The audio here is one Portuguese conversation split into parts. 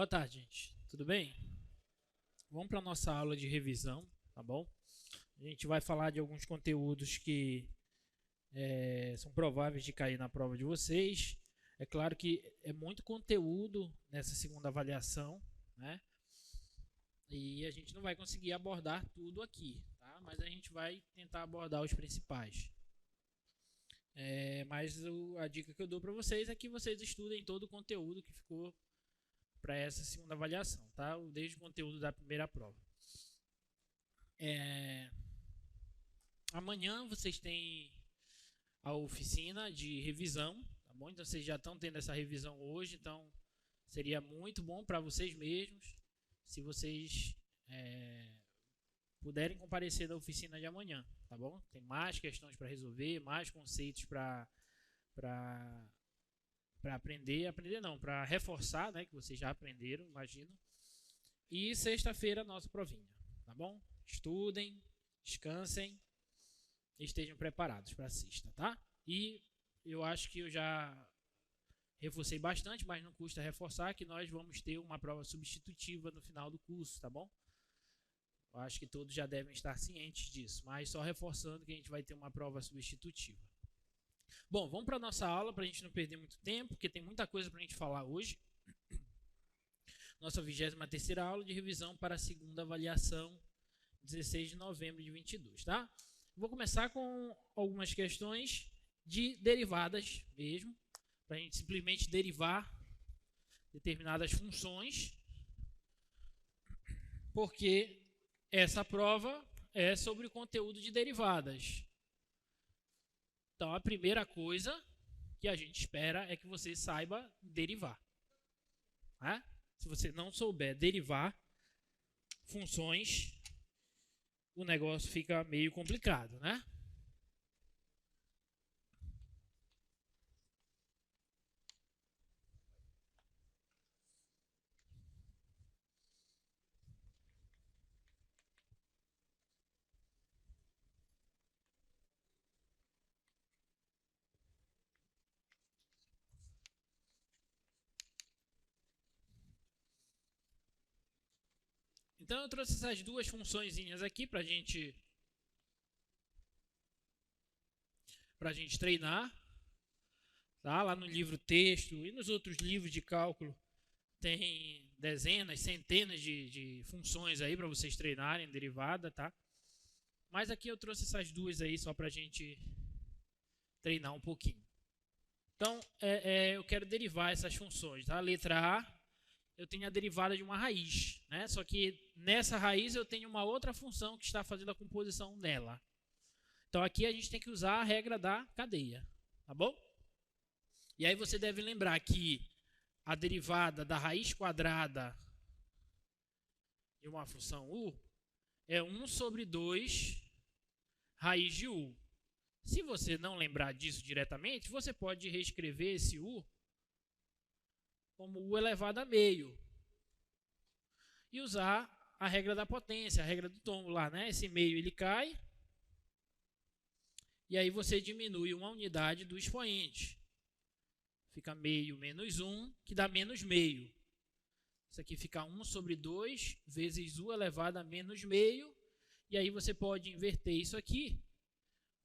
Boa tarde, gente. Tudo bem? Vamos para a nossa aula de revisão, tá bom? A gente vai falar de alguns conteúdos que são prováveis de cair na prova de vocês. É claro que é muito conteúdo nessa segunda avaliação, né? E a gente não vai conseguir abordar tudo aqui, tá? Mas a gente vai tentar abordar os principais. Mas a dica que eu dou para vocês é que vocês estudem todo o conteúdo que ficou para essa segunda avaliação, tá? Desde o conteúdo da primeira prova. Amanhã vocês têm a oficina de revisão, tá bom? Então vocês já estão tendo essa revisão hoje, então seria muito bom para vocês mesmos se vocês puderem comparecer na oficina de amanhã, tá bom? Tem mais questões para resolver, mais conceitos para aprender não, para reforçar, né, que vocês já aprenderam, imagino. E sexta-feira, nossa provinha, tá bom? Estudem, descansem e estejam preparados para a sexta, tá? E eu acho que eu já reforcei bastante, mas não custa reforçar que nós vamos ter uma prova substitutiva no final do curso, tá bom? Eu acho que todos já devem estar cientes disso, mas só reforçando que a gente vai ter uma prova substitutiva. Bom, vamos para a nossa aula para a gente não perder muito tempo, porque tem muita coisa para a gente falar hoje. Nossa 23ª aula de revisão para a segunda avaliação, 16 de novembro de 22, tá? Vou começar com algumas questões de derivadas mesmo, para a gente simplesmente derivar determinadas funções, porque essa prova é sobre o conteúdo de derivadas. Então, a primeira coisa que a gente espera é que você saiba derivar. Né? Se você não souber derivar funções, o negócio fica meio complicado, né? Então eu trouxe essas duas funçõezinhas aqui para a gente treinar. Tá? Lá no livro texto e nos outros livros de cálculo tem dezenas, centenas de funções aí para vocês treinarem, derivada, tá? Mas aqui eu trouxe essas duas aí só para a gente treinar um pouquinho. Então, eu quero derivar essas funções, tá? Letra A, eu tenho a derivada de uma raiz, né? Só que nessa raiz eu tenho uma outra função que está fazendo a composição dela. Então aqui a gente tem que usar a regra da cadeia, tá bom? E aí você deve lembrar que a derivada da raiz quadrada de uma função u é 1 sobre 2 raiz de u. Se você não lembrar disso diretamente, você pode reescrever esse u como u elevado a meio e usar a regra da potência, a regra do tombo lá, né? Esse meio ele cai e aí você diminui uma unidade do expoente. Fica meio menos 1, que dá menos meio. Isso aqui fica 1 sobre 2 vezes u elevado a menos meio. E aí você pode inverter isso aqui.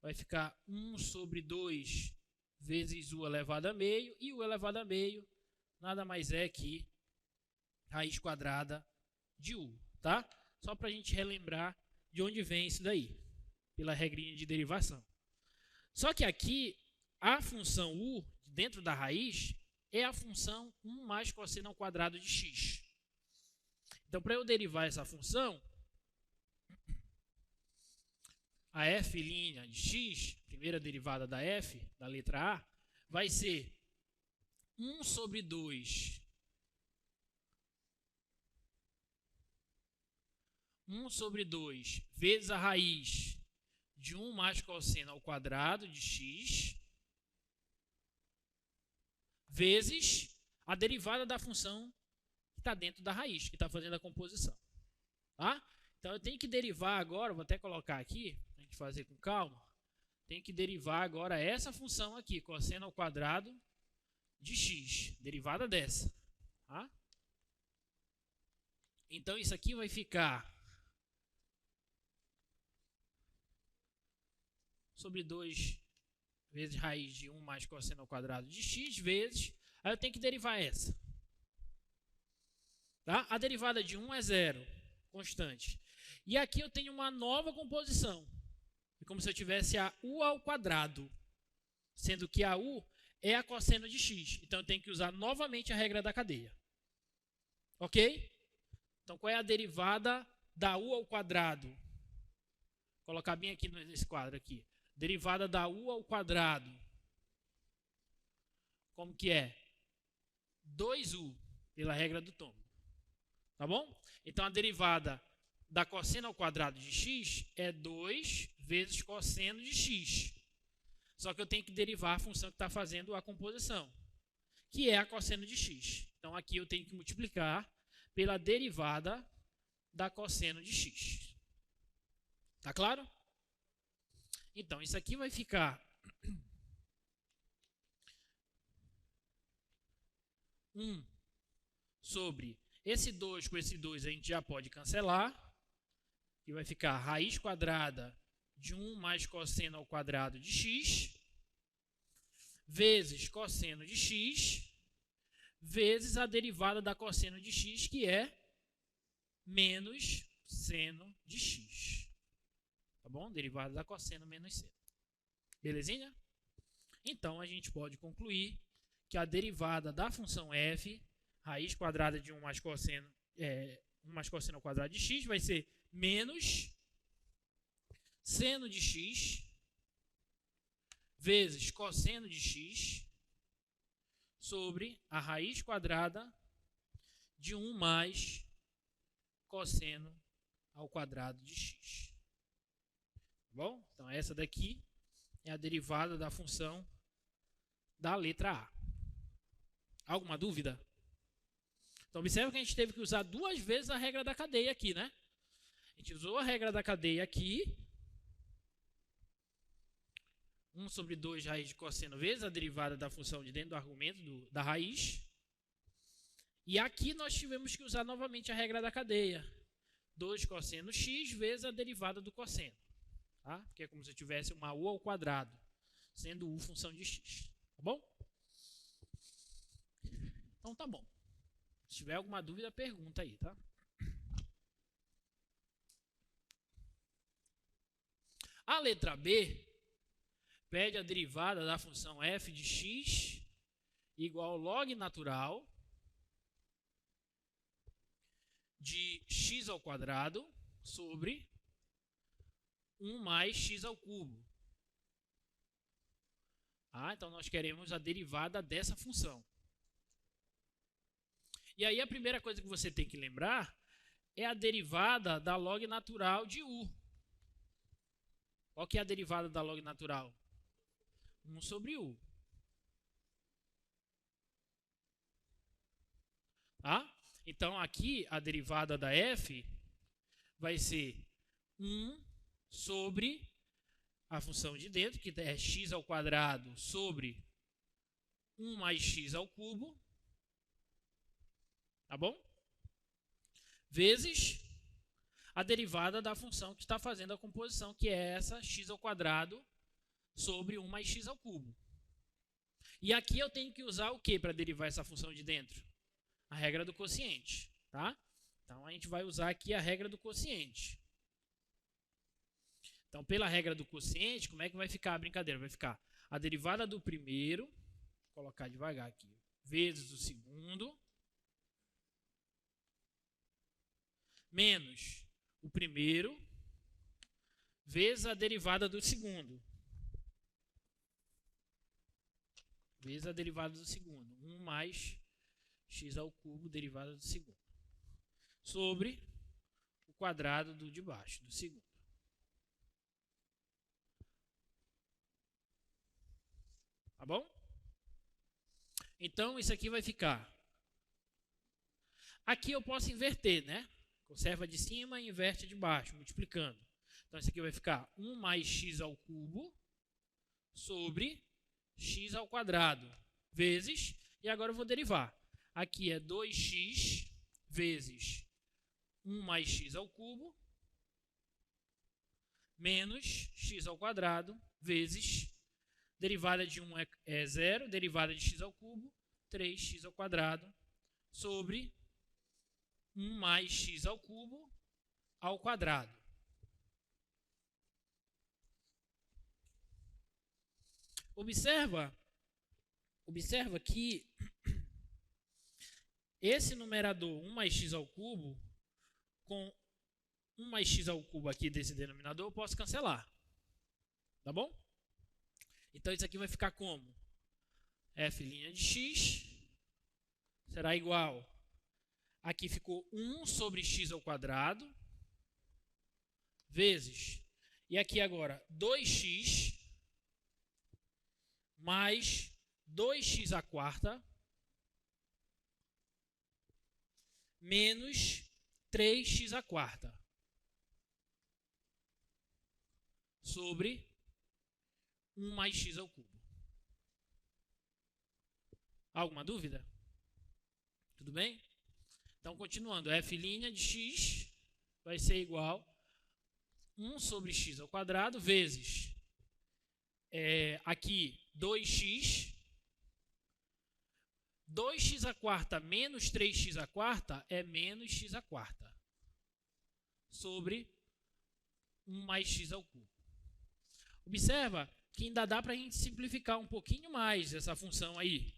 Vai ficar 1 sobre 2 vezes u elevado a meio. E u elevado a meio nada mais é que raiz quadrada de u. Tá? Só para a gente relembrar de onde vem isso daí. Pela regrinha de derivação. Só que aqui, a função u, dentro da raiz, é a função 1 mais cosseno ao quadrado de x. Então, para eu derivar essa função, a f' de x, primeira derivada da f, da letra A, vai ser 1 sobre 2 vezes a raiz de 1 mais cosseno ao quadrado de x, vezes a derivada da função que está dentro da raiz, que está fazendo a composição. Tá? Então eu tenho que derivar agora, vou até colocar aqui, para a gente fazer com calma, tenho que derivar agora essa função aqui, cosseno ao quadrado de x, derivada dessa. Tá? Então, isso aqui vai ficar sobre 2 vezes raiz de 1 mais cosseno ao quadrado de x vezes... Aí eu tenho que derivar essa. Tá? A derivada de 1 é 0, constante. E aqui eu tenho uma nova composição. É como se eu tivesse a u ao quadrado, sendo que a u é a cosseno de x. Então eu tenho que usar novamente a regra da cadeia. Ok? Então qual é a derivada da u ao quadrado? Vou colocar bem aqui nesse quadro aqui. Derivada da u ao quadrado. Como que é? 2u, pela regra do tombo. Tá bom? Então, a derivada da cosseno ao quadrado de x é 2 vezes cosseno de x. Só que eu tenho que derivar a função que está fazendo a composição, que é a cosseno de x. Então, aqui eu tenho que multiplicar pela derivada da cosseno de x. Tá claro? Então, isso aqui vai ficar 1 sobre esse 2 com esse 2 a gente já pode cancelar. E vai ficar raiz quadrada de 1 mais cosseno ao quadrado de x vezes cosseno de x vezes a derivada da cosseno de x, que é menos seno de x. Tá bom? Derivada da cosseno menos seno. Belezinha? Então, a gente pode concluir que a derivada da função f, raiz quadrada de 1 mais cosseno, 1 mais cosseno ao quadrado de x, vai ser menos seno de x vezes cosseno de x sobre a raiz quadrada de 1 mais cosseno ao quadrado de x. Bom, então essa daqui é a derivada da função da letra A. Alguma dúvida? Então, observe que a gente teve que usar 2 vezes a regra da cadeia aqui, né? A gente usou a regra da cadeia aqui. 1 sobre 2 raiz de cosseno vezes a derivada da função de dentro do argumento da raiz. E aqui nós tivemos que usar novamente a regra da cadeia. 2 cosseno x vezes a derivada do cosseno. Tá? Porque é como se eu tivesse uma u ao quadrado, sendo u função de x. Tá bom? Então tá bom. Se tiver alguma dúvida, pergunta aí, tá? A letra B pede a derivada da função f de x igual ao log natural de x ao quadrado sobre 1 mais x ao cubo. Então nós queremos a derivada dessa função. E aí a primeira coisa que você tem que lembrar é a derivada da log natural de u. Qual que é a derivada da log natural? 1 sobre u. Tá? Então aqui a derivada da f vai ser 1 sobre a função de dentro, que é x ao quadrado sobre 1 mais x ao cubo. Tá bom? Vezes a derivada da função que está fazendo a composição, que é essa x ao quadrado sobre 1 mais x ao cubo. E aqui eu tenho que usar o que para derivar essa função de dentro? A regra do quociente. Tá? Então a gente vai usar aqui a regra do quociente. Então, pela regra do quociente, como é que vai ficar a brincadeira? Vai ficar a derivada do primeiro, vou colocar devagar aqui, vezes o segundo, menos o primeiro, vezes a derivada do segundo. Vezes a derivada do segundo. 1 mais x ao cubo, derivada do segundo. Sobre o quadrado do de baixo, do segundo. Tá bom? Então, isso aqui vai ficar. Aqui eu posso inverter, né? Conserva de cima e inverte de baixo, multiplicando. Então, isso aqui vai ficar 1 mais x ao cubo sobre x ao quadrado vezes, e agora eu vou derivar. Aqui é 2x vezes 1 mais x ao cubo menos x ao quadrado vezes derivada de 1 é 0, derivada de x ao cubo, 3x ao quadrado, sobre 1 mais x ao cubo ao quadrado. Observa que esse numerador 1 mais x ao cubo, com 1 mais x ao cubo aqui desse denominador, eu posso cancelar. Tá bom? Então isso aqui vai ficar como? F' de x será igual. Aqui ficou 1 sobre x ao quadrado vezes. E aqui agora 2x mais 2x à quarta menos 3x à quarta sobre 1 mais x ao cubo. Alguma dúvida? Tudo bem? Então, continuando, f' de x vai ser igual a 1 sobre x ao quadrado vezes aqui 2x, 2x à quarta menos 3x à quarta é menos x à quarta sobre 1 mais x ao cubo. Observa que ainda dá para a gente simplificar um pouquinho mais essa função aí.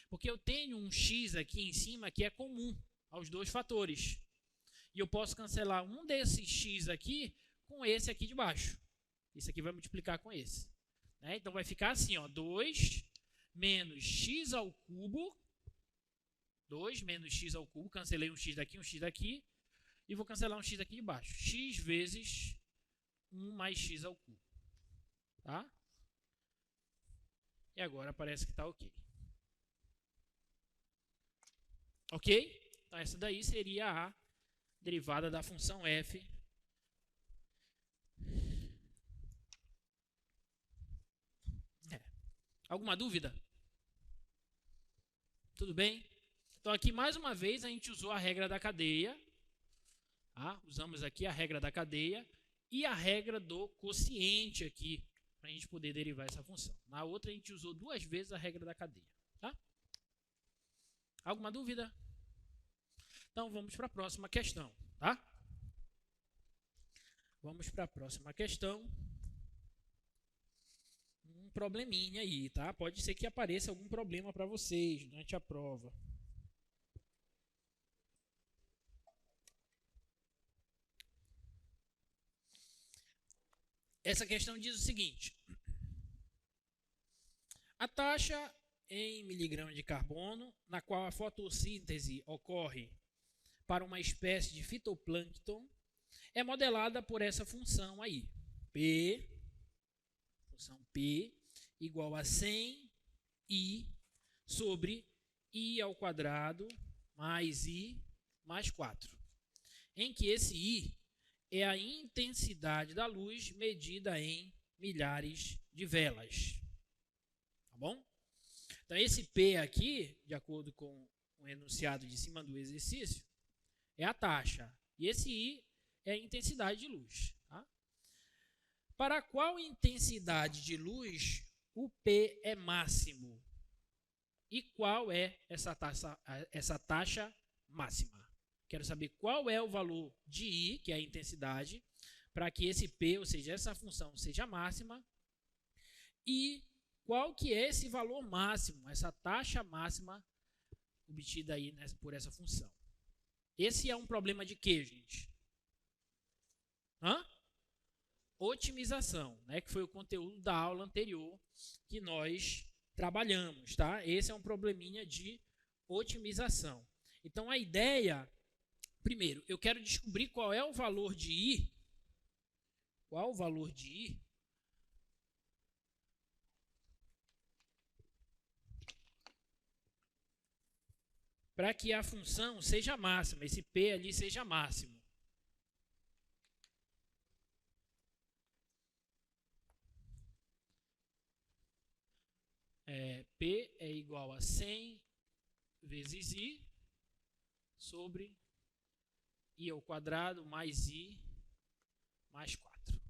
Porque eu tenho um x aqui em cima que é comum aos dois fatores. E eu posso cancelar um desses x aqui com esse aqui de baixo. Esse aqui vai multiplicar com esse. Né? Então vai ficar assim, ó, 2 menos x ao cubo. 2 menos x ao cubo. Cancelei um x daqui. E vou cancelar um x aqui de baixo. X vezes 1 mais x ao cubo. Tá? E agora parece que está ok. Ok? Então essa daí seria a derivada da função f. Alguma dúvida? Tudo bem? Então aqui mais uma vez a gente usou a regra da cadeia. Tá? Usamos aqui a regra da cadeia e a regra do quociente aqui, para a gente poder derivar essa função. Na outra a gente usou 2 vezes a regra da cadeia. Tá? Alguma dúvida? Então vamos para a próxima questão. Tá? Vamos para a próxima questão. Um probleminha aí, tá? Pode ser que apareça algum problema para vocês durante a prova. Essa questão diz o seguinte: a taxa em miligramas de carbono, na qual a fotossíntese ocorre para uma espécie de fitoplâncton, é modelada por essa função aí. Função P igual a 100i sobre i ao quadrado mais i mais 4. Em que esse i é a intensidade da luz medida em milhares de velas. Tá bom? Então, esse P aqui, de acordo com o enunciado de cima do exercício, é a taxa. E esse I é a intensidade de luz. Tá? Para qual intensidade de luz o P é máximo? E qual é essa taxa máxima? Quero saber qual é o valor de I, que é a intensidade, para que esse P, ou seja, essa função, seja máxima. E qual que é esse valor máximo, essa taxa máxima obtida aí por essa função. Esse é um problema de quê, gente? Otimização, né? Que foi o conteúdo da aula anterior que nós trabalhamos, tá? Esse é um probleminha de otimização. Então, a ideia, primeiro, eu quero descobrir qual é o valor de I. Qual o valor de I? Para que a função seja máxima, esse P ali seja máximo. P é igual a 100 vezes I sobre i ao quadrado mais i mais 4.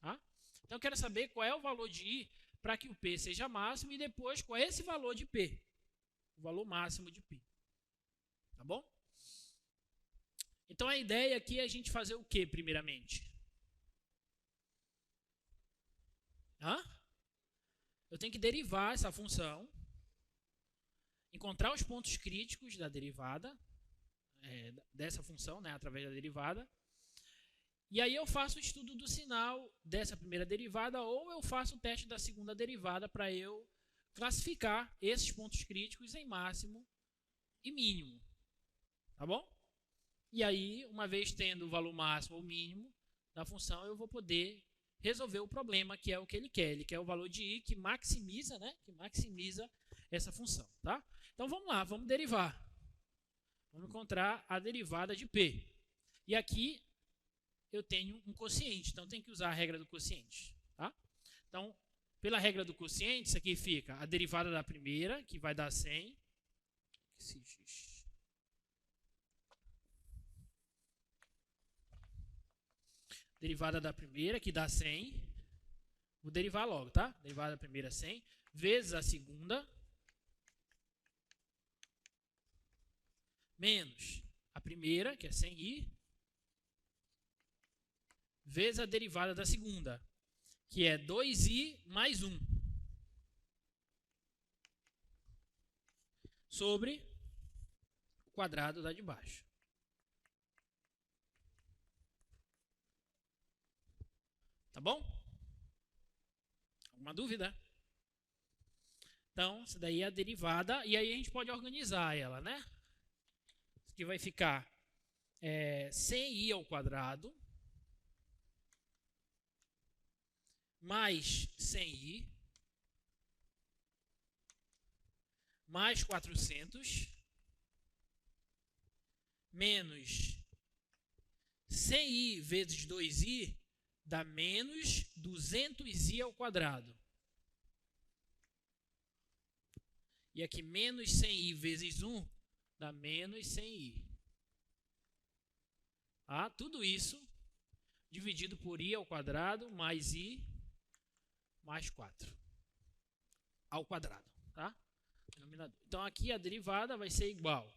Tá? Então eu quero saber qual é o valor de i para que o p seja máximo e depois qual é esse valor de p, o valor máximo de p. Tá bom? Então a ideia aqui é a gente fazer o que primeiramente? Eu tenho que derivar essa função, encontrar os pontos críticos da derivada, dessa função, né, através da derivada, e aí eu faço o estudo do sinal dessa primeira derivada ou eu faço o teste da segunda derivada para eu classificar esses pontos críticos em máximo e mínimo. Tá bom? E aí, uma vez tendo o valor máximo ou mínimo da função, eu vou poder resolver o problema, que é o que ele quer. Ele quer o valor de i que maximiza, né? Que maximiza essa função, tá? Então vamos lá, vamos derivar. Vamos encontrar a derivada de p. E aqui eu tenho um quociente, então tem que usar a regra do quociente, tá? Então, pela regra do quociente, isso aqui fica a derivada da primeira, que vai dar 100. Derivada da primeira, que dá 100. Vou derivar logo, tá? Derivada da primeira, 100. Vezes a segunda. Menos a primeira, que é 100i. Vezes a derivada da segunda, que é 2i mais 1. Sobre o quadrado da de baixo. Tá bom? Alguma dúvida? Então, essa daí é a derivada. E aí a gente pode organizar ela, né? Isso aqui vai ficar 100i ao quadrado mais 100i mais 400 menos 100i vezes 2i dá menos 200i ao quadrado. E aqui menos 100i vezes 1 dá menos 100i. Tudo isso dividido por i ao quadrado mais i mais 4 ao quadrado. Tá? Então aqui a derivada vai ser igual.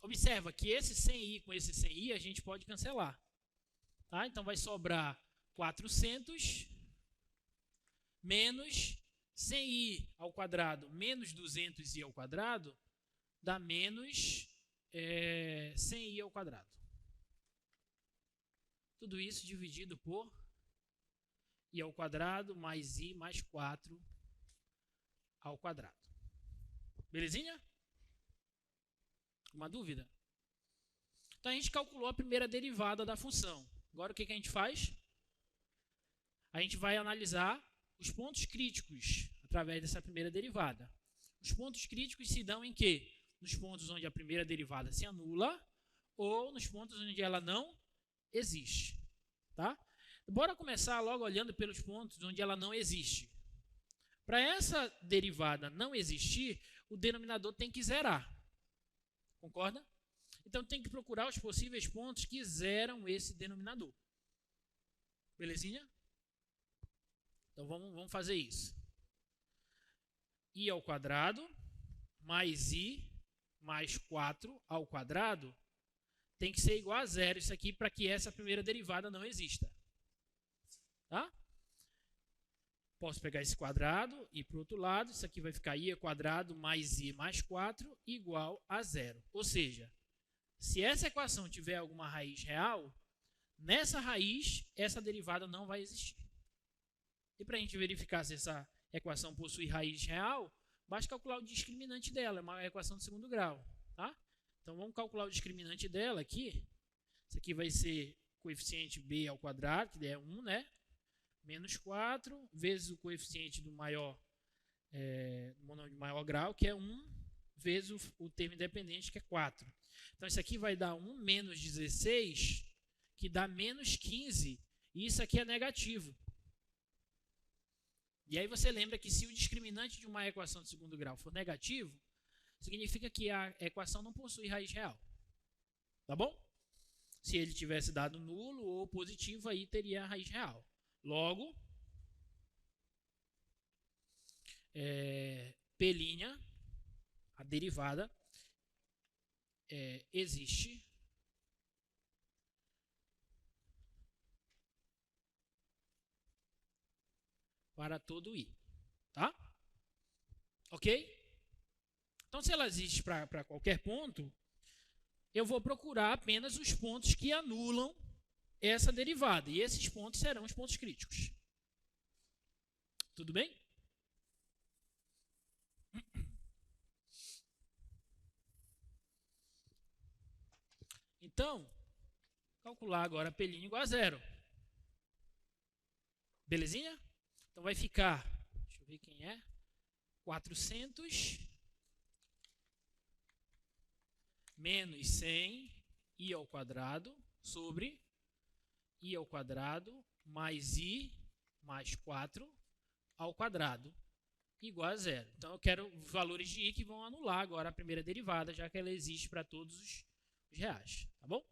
Observa que esse 100i com esse 100i a gente pode cancelar. Tá? Então vai sobrar 400 menos 100i ao quadrado menos 200i ao quadrado dá menos 100i ao quadrado. Tudo isso dividido por i ao quadrado mais i mais 4 ao quadrado. Belezinha? Uma dúvida? Então a gente calculou a primeira derivada da função. Agora o que a gente faz? A gente vai analisar os pontos críticos através dessa primeira derivada. Os pontos críticos se dão em quê? Nos pontos onde a primeira derivada se anula ou nos pontos onde ela não existe. Tá? Bora começar logo olhando pelos pontos onde ela não existe. Para essa derivada não existir, o denominador tem que zerar. Concorda? Então tem que procurar os possíveis pontos que zeram esse denominador. Belezinha? Então vamos fazer isso. I ao quadrado mais i mais 4 ao quadrado tem que ser igual a zero isso aqui para que essa primeira derivada não exista. Tá? Posso pegar esse quadrado e ir para o outro lado. Isso aqui vai ficar i ao quadrado mais i mais 4 igual a zero. Ou seja, se essa equação tiver alguma raiz real, nessa raiz essa derivada não vai existir. E para a gente verificar se essa equação possui raiz real, basta calcular o discriminante dela, é uma equação de segundo grau. Tá? Então vamos calcular o discriminante dela aqui. Isso aqui vai ser coeficiente b ao quadrado, que é 1, né? Menos 4, vezes o coeficiente do monômio de maior grau, que é 1, vezes o termo independente, que é 4. Então isso aqui vai dar 1 menos 16, que dá menos 15, e isso aqui é negativo. E aí você lembra que se o discriminante de uma equação de segundo grau for negativo, significa que a equação não possui raiz real. Tá bom? Se ele tivesse dado nulo ou positivo, aí teria a raiz real. Logo, P', a derivada, existe para todo I. Tá? Ok? Então, se ela existe para qualquer ponto, eu vou procurar apenas os pontos que anulam essa derivada. E esses pontos serão os pontos críticos. Tudo bem? Então, calcular agora P' igual a 0. Belezinha? Então vai ficar, deixa eu ver quem é, 400 menos 100 I ao quadrado sobre I ao quadrado mais I mais 4 ao quadrado igual a 0. Então eu quero valores de I que vão anular agora a primeira derivada, já que ela existe para todos os reais. Tá bom?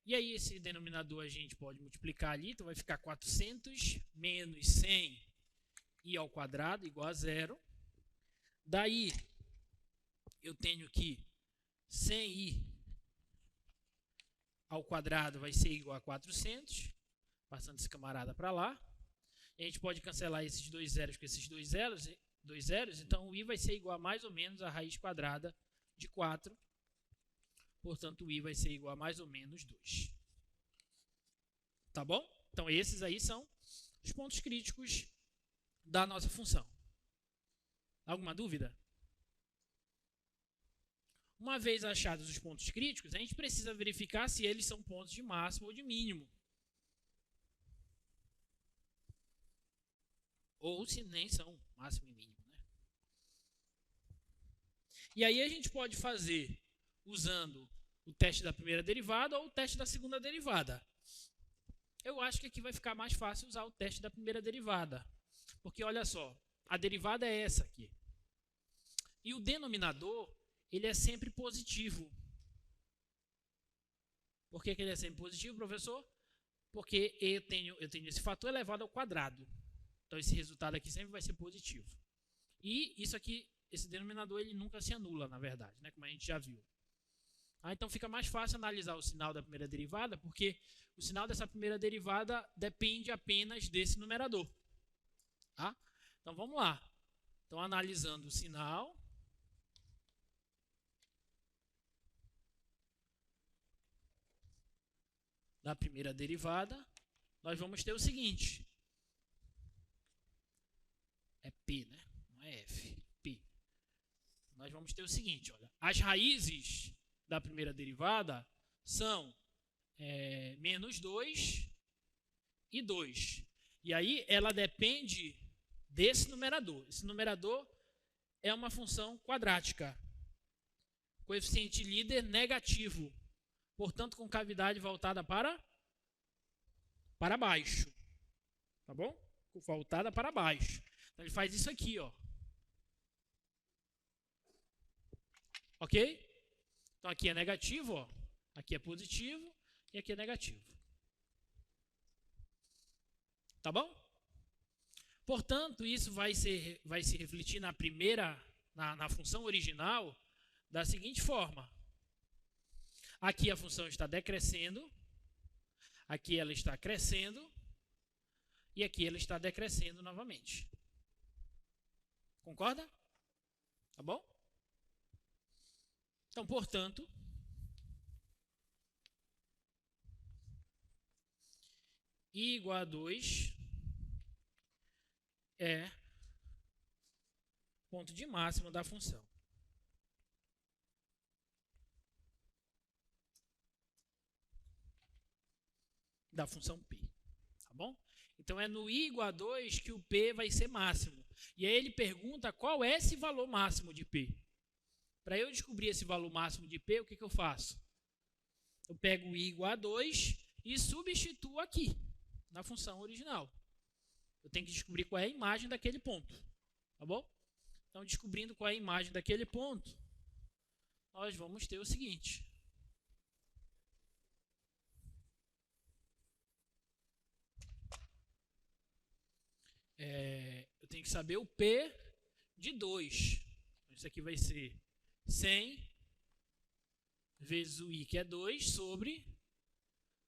E aí esse denominador a gente pode multiplicar ali, então vai ficar 400 menos 100 I ao quadrado igual a 0. Daí eu tenho que 100i ao quadrado vai ser igual a 400, passando esse camarada para lá. E a gente pode cancelar esses dois zeros com esses dois zeros, então o i vai ser igual a mais ou menos a raiz quadrada de 4. Portanto, o i vai ser igual a mais ou menos 2. Tá bom? Então, esses aí são os pontos críticos da nossa função. Alguma dúvida? Uma vez achados os pontos críticos, a gente precisa verificar se eles são pontos de máximo ou de mínimo. Ou se nem são máximo e mínimo. Né? E aí a gente pode fazer usando o teste da primeira derivada ou o teste da segunda derivada. Eu acho que aqui vai ficar mais fácil usar o teste da primeira derivada. Porque olha só, a derivada é essa aqui. E o denominador, ele é sempre positivo. Por que ele é sempre positivo, professor? Porque eu tenho esse fator elevado ao quadrado. Então, esse resultado aqui sempre vai ser positivo. E isso aqui, esse denominador, ele nunca se anula, na verdade, né? Como a gente já viu. Então, fica mais fácil analisar o sinal da primeira derivada, porque o sinal dessa primeira derivada depende apenas desse numerador. Tá? Então, vamos lá. Então, analisando o sinal da primeira derivada, nós vamos ter o seguinte. É P, né? Não é F. P. Nós vamos ter o seguinte, olha. As raízes da primeira derivada são menos 2 e 2. E aí ela depende desse numerador. Esse numerador é uma função quadrática. Coeficiente líder negativo. Portanto, com cavidade voltada para baixo. Tá bom? Voltada para baixo. Então, ele faz isso aqui, ó. Ok? Então, aqui é negativo, ó. Aqui é positivo e aqui é negativo. Tá bom? Portanto, isso vai se refletir na primeira, na função original, da seguinte forma. Aqui a função está decrescendo, aqui ela está crescendo e aqui ela está decrescendo novamente. Concorda? Tá bom? Então, portanto, I igual a 2 é ponto de máximo da função. Da função P, tá bom? Então é no I igual a 2 que o P vai ser máximo. E aí ele pergunta qual é esse valor máximo de P. Para eu descobrir esse valor máximo de P, o que eu faço? Eu pego o I igual a 2 e substituo aqui, na função original. Eu tenho que descobrir qual é a imagem daquele ponto, tá bom? Então, descobrindo qual é a imagem daquele ponto, nós vamos ter o seguinte. Eu tenho que saber o P de 2. Isso aqui vai ser 100 vezes o I, que é 2, sobre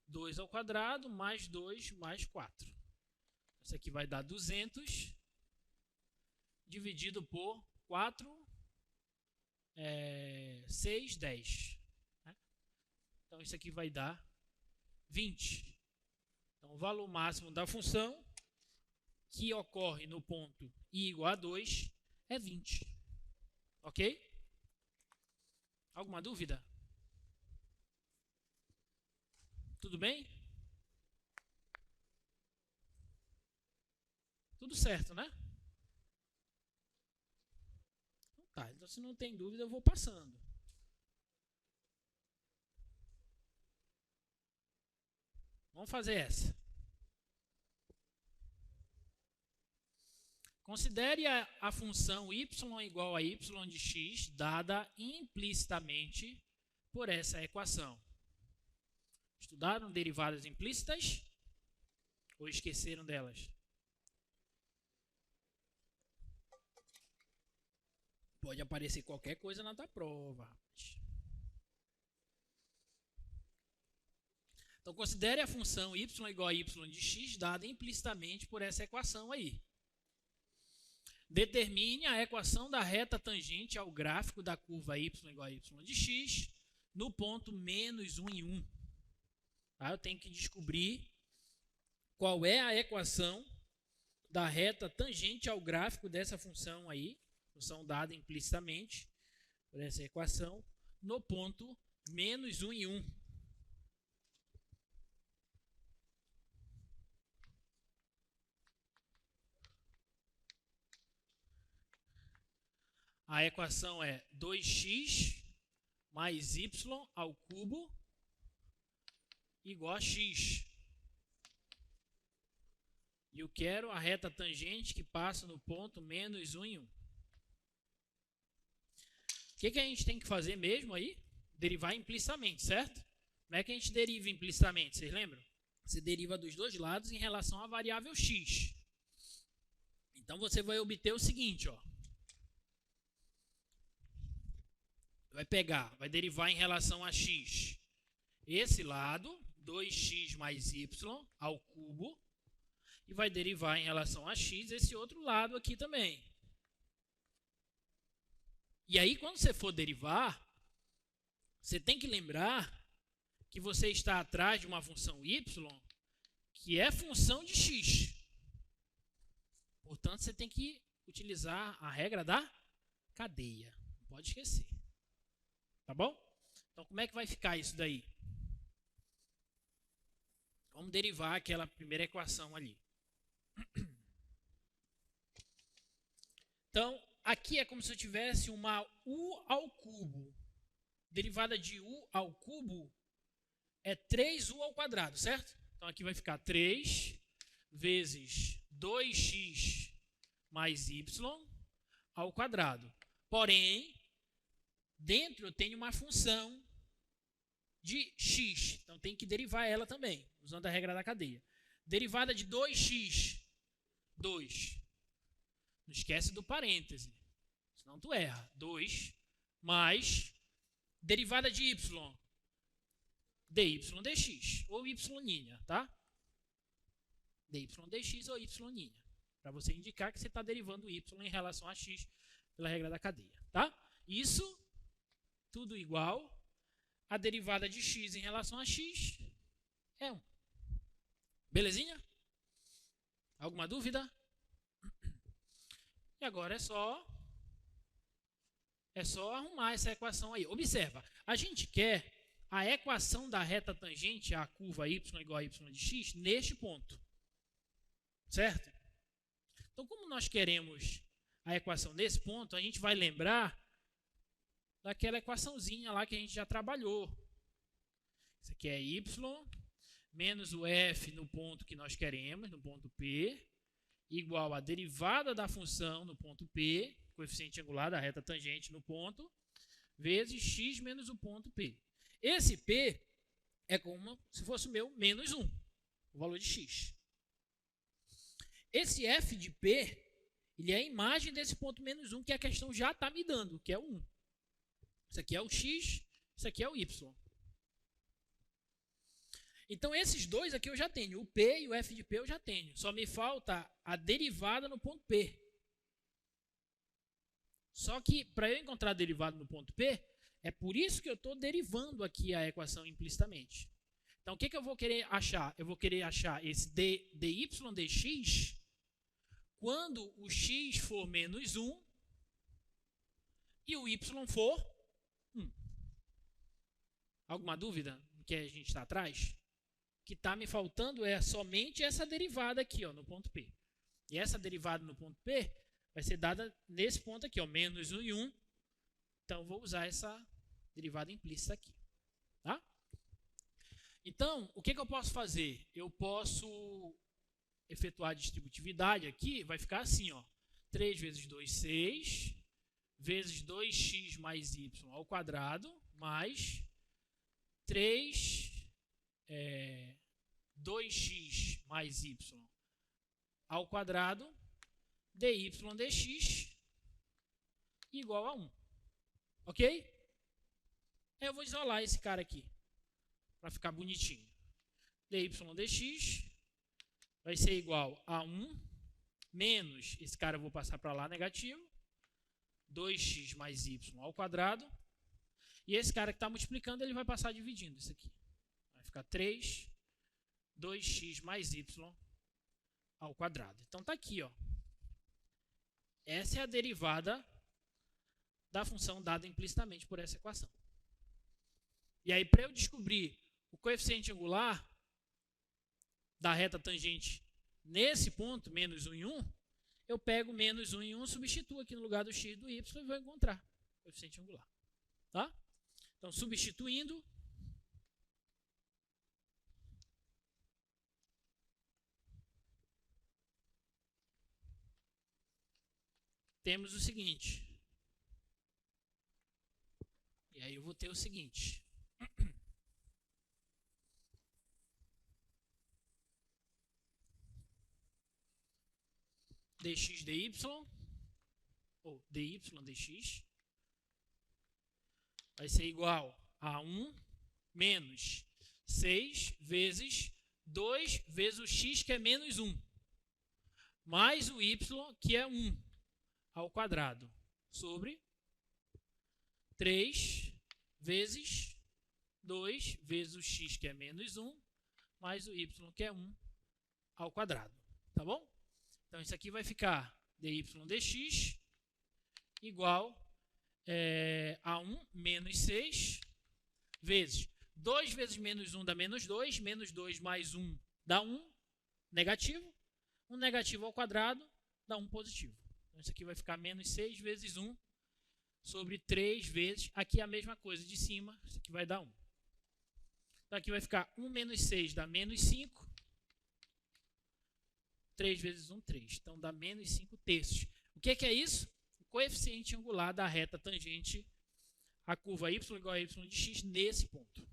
2 ao quadrado, mais 2, mais 4. Isso aqui vai dar 200, dividido por 4, 6, 10. Né? Então, isso aqui vai dar 20. Então, o valor máximo da função que ocorre no ponto I igual a 2 é 20. Ok? Alguma dúvida? Tudo bem? Tudo certo, né? Tá, então se não tem dúvida eu vou passando. Vamos fazer essa. Considere a função y igual a y de x dada implicitamente por essa equação. Estudaram derivadas implícitas? Ou esqueceram delas? Pode aparecer qualquer coisa na tua prova. Então, considere a função y igual a y de x dada implicitamente por essa equação aí. Determine a equação da reta tangente ao gráfico da curva y igual a y de x no ponto menos 1 em 1. Tá? Eu tenho que descobrir qual é a equação da reta tangente ao gráfico dessa função aí, função dada implicitamente por essa equação, no ponto menos 1 em 1. A equação é 2x mais y ao cubo igual a x. E eu quero a reta tangente que passa no ponto menos 1 em 1. O que a gente tem que fazer mesmo aí? Derivar implicitamente, certo? Como é que a gente deriva implicitamente? Vocês lembram? Você deriva dos dois lados em relação à variável x. Então você vai obter o seguinte, ó. Vai derivar em relação a x esse lado, 2x mais y ao cubo, e vai derivar em relação a x esse outro lado aqui também. E aí, quando você for derivar, você tem que lembrar que você está atrás de uma função y que é função de x. Portanto, você tem que utilizar a regra da cadeia. Não pode esquecer. Tá bom? Então, como é que vai ficar isso daí? Vamos derivar aquela primeira equação ali. Então, aqui é como se eu tivesse uma u ao cubo. Derivada de u ao cubo é 3u ao quadrado, certo? Então, aqui vai ficar 3 vezes 2x mais y ao quadrado. Porém, dentro eu tenho uma função de x. Então, tem que derivar ela também, usando a regra da cadeia. Derivada de 2x, 2. Não esquece do parêntese, senão tu erra. 2 mais derivada de y, dy dx, ou y', tá? dy dx ou y', para você indicar que você está derivando y em relação a x pela regra da cadeia, tá? Isso, tudo igual, a derivada de x em relação a x é 1. Belezinha? Alguma dúvida? E agora é só arrumar essa equação aí. Observa, a gente quer a equação da reta tangente à curva y igual a y de x neste ponto. Certo? Então, como nós queremos a equação desse ponto, a gente vai lembrar daquela equaçãozinha lá que a gente já trabalhou. Isso aqui é y menos o f no ponto que nós queremos, no ponto P, igual a derivada da função no ponto P, coeficiente angular da reta tangente no ponto, vezes x menos o ponto P. Esse P é como se fosse o meu menos 1, o valor de x. Esse f de P, ele é a imagem desse ponto menos 1 que a questão já está me dando, que é o 1. Isso aqui é o x, isso aqui é o y. Então, esses dois aqui eu já tenho. O P e o f de P eu já tenho. Só me falta a derivada no ponto P. Só que, para eu encontrar a derivada no ponto P, é por isso que eu estou derivando aqui a equação implicitamente. Então, o que eu vou querer achar? Eu vou querer achar esse dy dx quando o x for menos 1 e o y for 1. Alguma dúvida do que a gente está atrás? O que está me faltando é somente essa derivada aqui, ó, no ponto P. E essa derivada no ponto P vai ser dada nesse ponto aqui, ó, menos 1 e 1. Então, eu vou usar essa derivada implícita aqui. Tá? Então, o que eu posso fazer? Eu posso efetuar a distributividade aqui, vai ficar assim, ó, 3 vezes 2, 6, vezes 2x mais y ao quadrado, mais 2x mais y ao quadrado, dy dx igual a 1. Ok? Aí eu vou isolar esse cara aqui, para ficar bonitinho. Dy dx vai ser igual a 1 menos, esse cara eu vou passar para lá negativo, 2x mais y ao quadrado. E esse cara que está multiplicando, ele vai passar dividindo isso aqui. Vai ficar 3, 2x mais y ao quadrado. Então, está aqui, ó. Essa é a derivada da função dada implicitamente por essa equação. E aí, para eu descobrir o coeficiente angular da reta tangente nesse ponto, menos 1 e 1, eu pego menos 1 e 1, substituo aqui no lugar do x e do y e vou encontrar o coeficiente angular. Tá? Então, substituindo, temos o seguinte. E aí eu vou ter o seguinte. dx dy, ou dy dx, vai ser igual a 1 menos 6 vezes 2 vezes o x, que é menos 1, mais o y, que é 1, ao quadrado, sobre 3 vezes 2 vezes o x, que é menos 1, mais o y, que é 1, ao quadrado. Tá bom? Então, isso aqui vai ficar dy dx igual a 1 menos 6 vezes 2 vezes menos 1 dá menos 2, menos 2 mais 1 dá 1 negativo, 1 negativo ao quadrado dá 1 positivo. Então, isso aqui vai ficar menos 6 vezes 1 sobre 3 vezes, aqui é a mesma coisa de cima, isso aqui vai dar 1. Então, aqui vai ficar 1 menos 6 dá menos 5, 3 vezes 1, 3. Então, dá menos 5 terços. O que é isso? O coeficiente angular da reta tangente à curva y igual a y de x nesse ponto.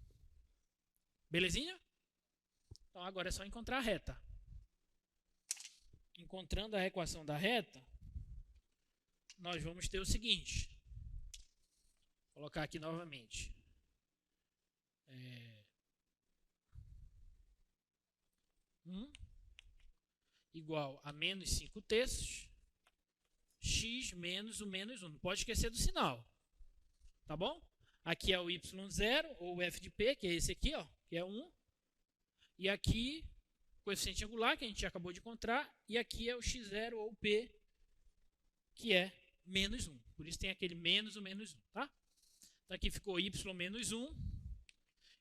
Belezinha? Então, agora é só encontrar a reta. Encontrando a equação da reta, nós vamos ter o seguinte. Vou colocar aqui novamente. Igual a menos 5 terços, x menos o menos 1. Não pode esquecer do sinal. Tá bom? Aqui é o y0, ou o f de p, que é esse aqui, ó, que é 1. E aqui, o coeficiente angular, que a gente acabou de encontrar. E aqui é o x0, ou p, que é menos 1. Por isso tem aquele menos o menos 1. Tá? Então, aqui ficou y menos 1,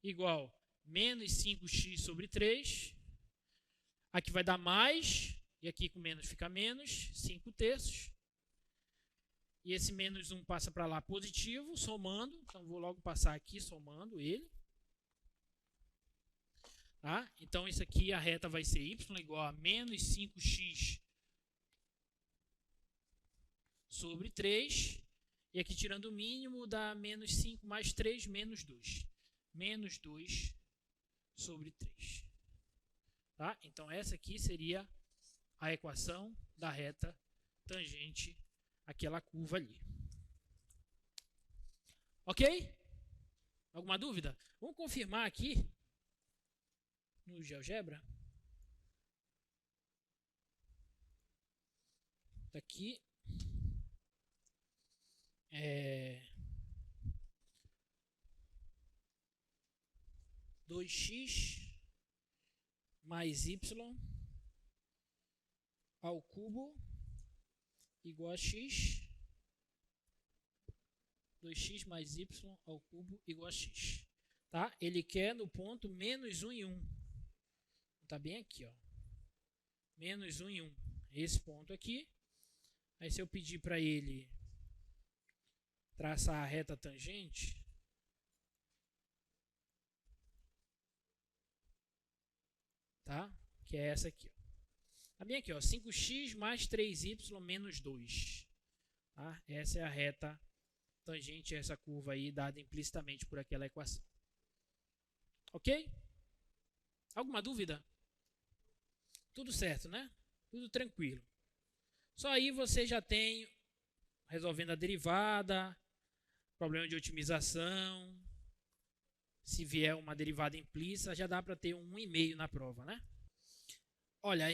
igual menos 5x sobre 3. Aqui vai dar mais, e aqui com menos fica menos, 5 terços. E esse menos 1 passa para lá positivo, somando. Então, vou logo passar aqui somando ele. Tá? Então, isso aqui, a reta vai ser y igual a menos 5x sobre 3. E aqui tirando o mínimo dá menos 5 mais 3, menos 2. Menos 2 sobre 3. Tá? Então essa aqui seria a equação da reta tangente àquela curva ali. Ok? Alguma dúvida? Vamos confirmar aqui no GeoGebra. Aqui 2x mais y ao cubo igual a x. 2x mais y ao cubo igual a x. Tá? Ele quer no ponto menos 1 e 1. Está bem aqui, ó. Menos 1 e 1. Esse ponto aqui. Aí se eu pedir para ele traçar a reta tangente, tá? Que é essa aqui, ó. Tá bem aqui, ó, 5x mais 3y menos 2. Tá? Essa é a reta tangente a essa curva aí, dada implicitamente por aquela equação. Ok? Alguma dúvida? Tudo certo, né? Tudo tranquilo. Só aí você já tem, resolvendo a derivada, problema de otimização. Se vier uma derivada implícita, já dá para ter um 1,5 na prova, né? Olha,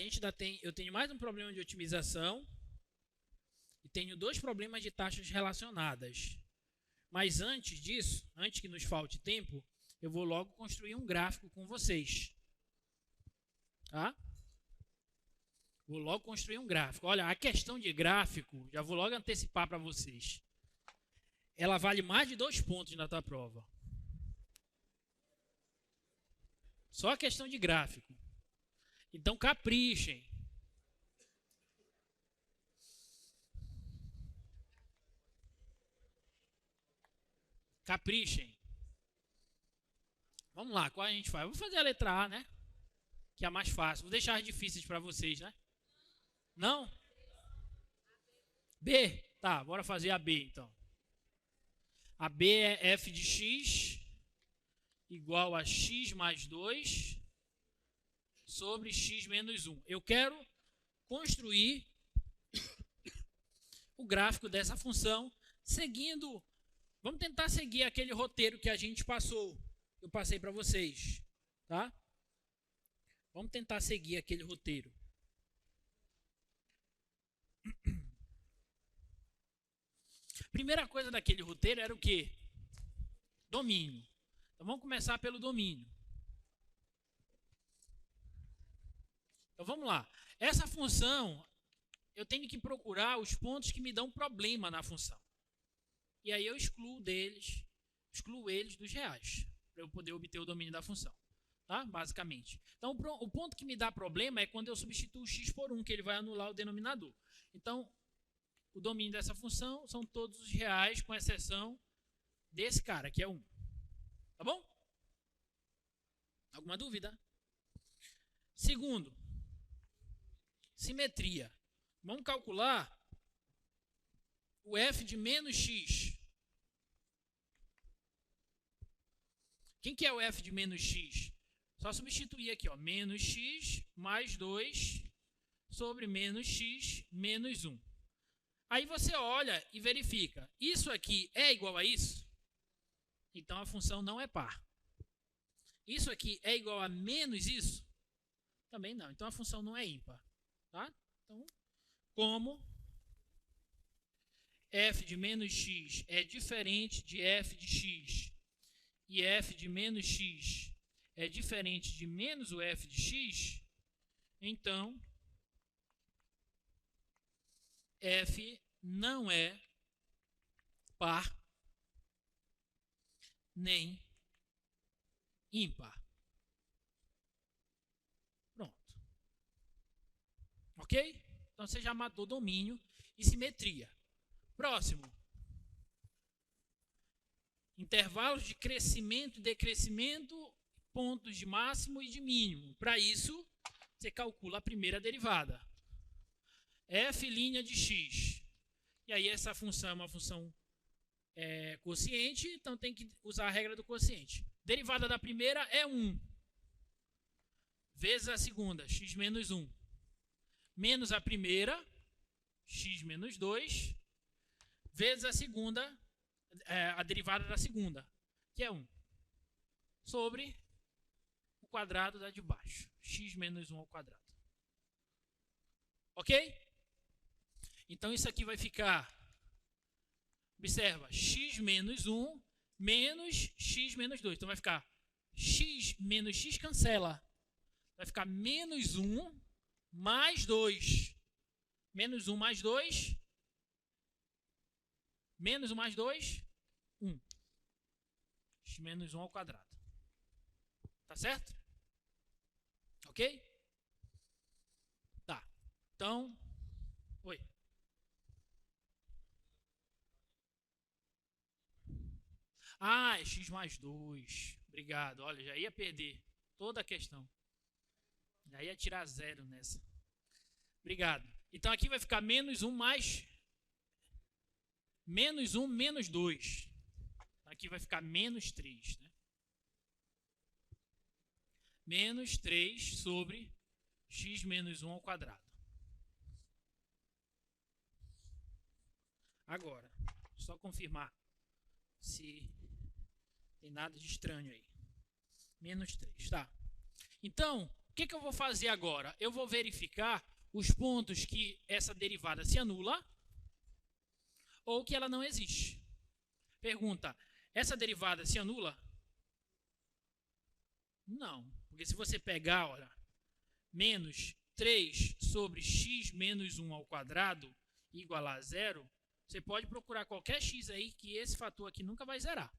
eu tenho mais um problema de otimização e tenho 2 problemas de taxas relacionadas. Mas antes disso, antes que nos falte tempo, eu vou logo construir um gráfico com vocês. Tá? Vou logo construir um gráfico. Olha, a questão de gráfico, já vou logo antecipar para vocês. Ela vale mais de 2 pontos na tua prova. Só a questão de gráfico. Então, caprichem. Caprichem. Vamos lá, qual a gente faz? Eu vou fazer a letra A, né? Que é a mais fácil. Vou deixar as difíceis para vocês, né? Não? B? Tá, bora fazer a B, então. A B é f de x igual a x mais 2 sobre x menos 1. Eu quero construir o gráfico dessa função seguindo... Vamos tentar seguir aquele roteiro que a gente passou. Eu passei para vocês. Tá? Vamos tentar seguir aquele roteiro. Primeira coisa daquele roteiro era o quê? Domínio. Então vamos começar pelo domínio. Então vamos lá. Essa função, eu tenho que procurar os pontos que me dão problema na função. E aí eu excluo eles dos reais, para eu poder obter o domínio da função. Tá? Basicamente. Então o ponto que me dá problema é quando eu substituo o x por 1, que ele vai anular o denominador. Então, o domínio dessa função são todos os reais, com exceção desse cara, que é 1. Tá bom? Alguma dúvida? Segundo, simetria. Vamos calcular o f de menos x. Quem que é o f de menos x? Só substituir aqui, ó, menos x mais 2 sobre menos x menos 1. Aí você olha e verifica, isso aqui é igual a isso? Então a função não é par. Isso aqui é igual a menos isso? Também não. Então a função não é ímpar. Tá? Então, como f de menos x é diferente de f de x e f de menos x é diferente de menos o f de x, então f não é par nem ímpar. Pronto. Ok? Então você já matou domínio e simetria. Próximo. Intervalos de crescimento e decrescimento, pontos de máximo e de mínimo. Para isso, você calcula a primeira derivada. F' de x, E aí essa função é uma função quociente, então tem que usar a regra do quociente. Derivada da primeira é 1. Vezes a segunda, x menos 1. Menos a primeira, x menos 2. Vezes a segunda, a derivada da segunda, que é 1. Sobre o quadrado da de baixo. X menos 1 ao quadrado. Ok? Então isso aqui vai ficar, observa, x menos 1 menos x menos 2. Então vai ficar x menos x cancela. Vai ficar menos 1 mais 2. Menos 1 mais 2. Menos 1 mais 2, 1. X menos 1 ao quadrado. Tá certo? Ok? Tá. Então, oi. Ah, é x mais 2. Obrigado. Olha, já ia perder toda a questão. Já ia tirar 0 nessa. Obrigado. Então aqui vai ficar menos 1 mais... Menos 1 menos 2. Aqui vai ficar menos 3. Né? Menos 3 sobre x menos 1 ao quadrado. Agora, só confirmar se tem nada de estranho aí. Menos 3, tá? Então, o que eu vou fazer agora? Eu vou verificar os pontos que essa derivada se anula ou que ela não existe. Pergunta, essa derivada se anula? Não, porque se você pegar, olha, menos 3 sobre x menos 1 ao quadrado igual a 0, você pode procurar qualquer x aí que esse fator aqui nunca vai zerar.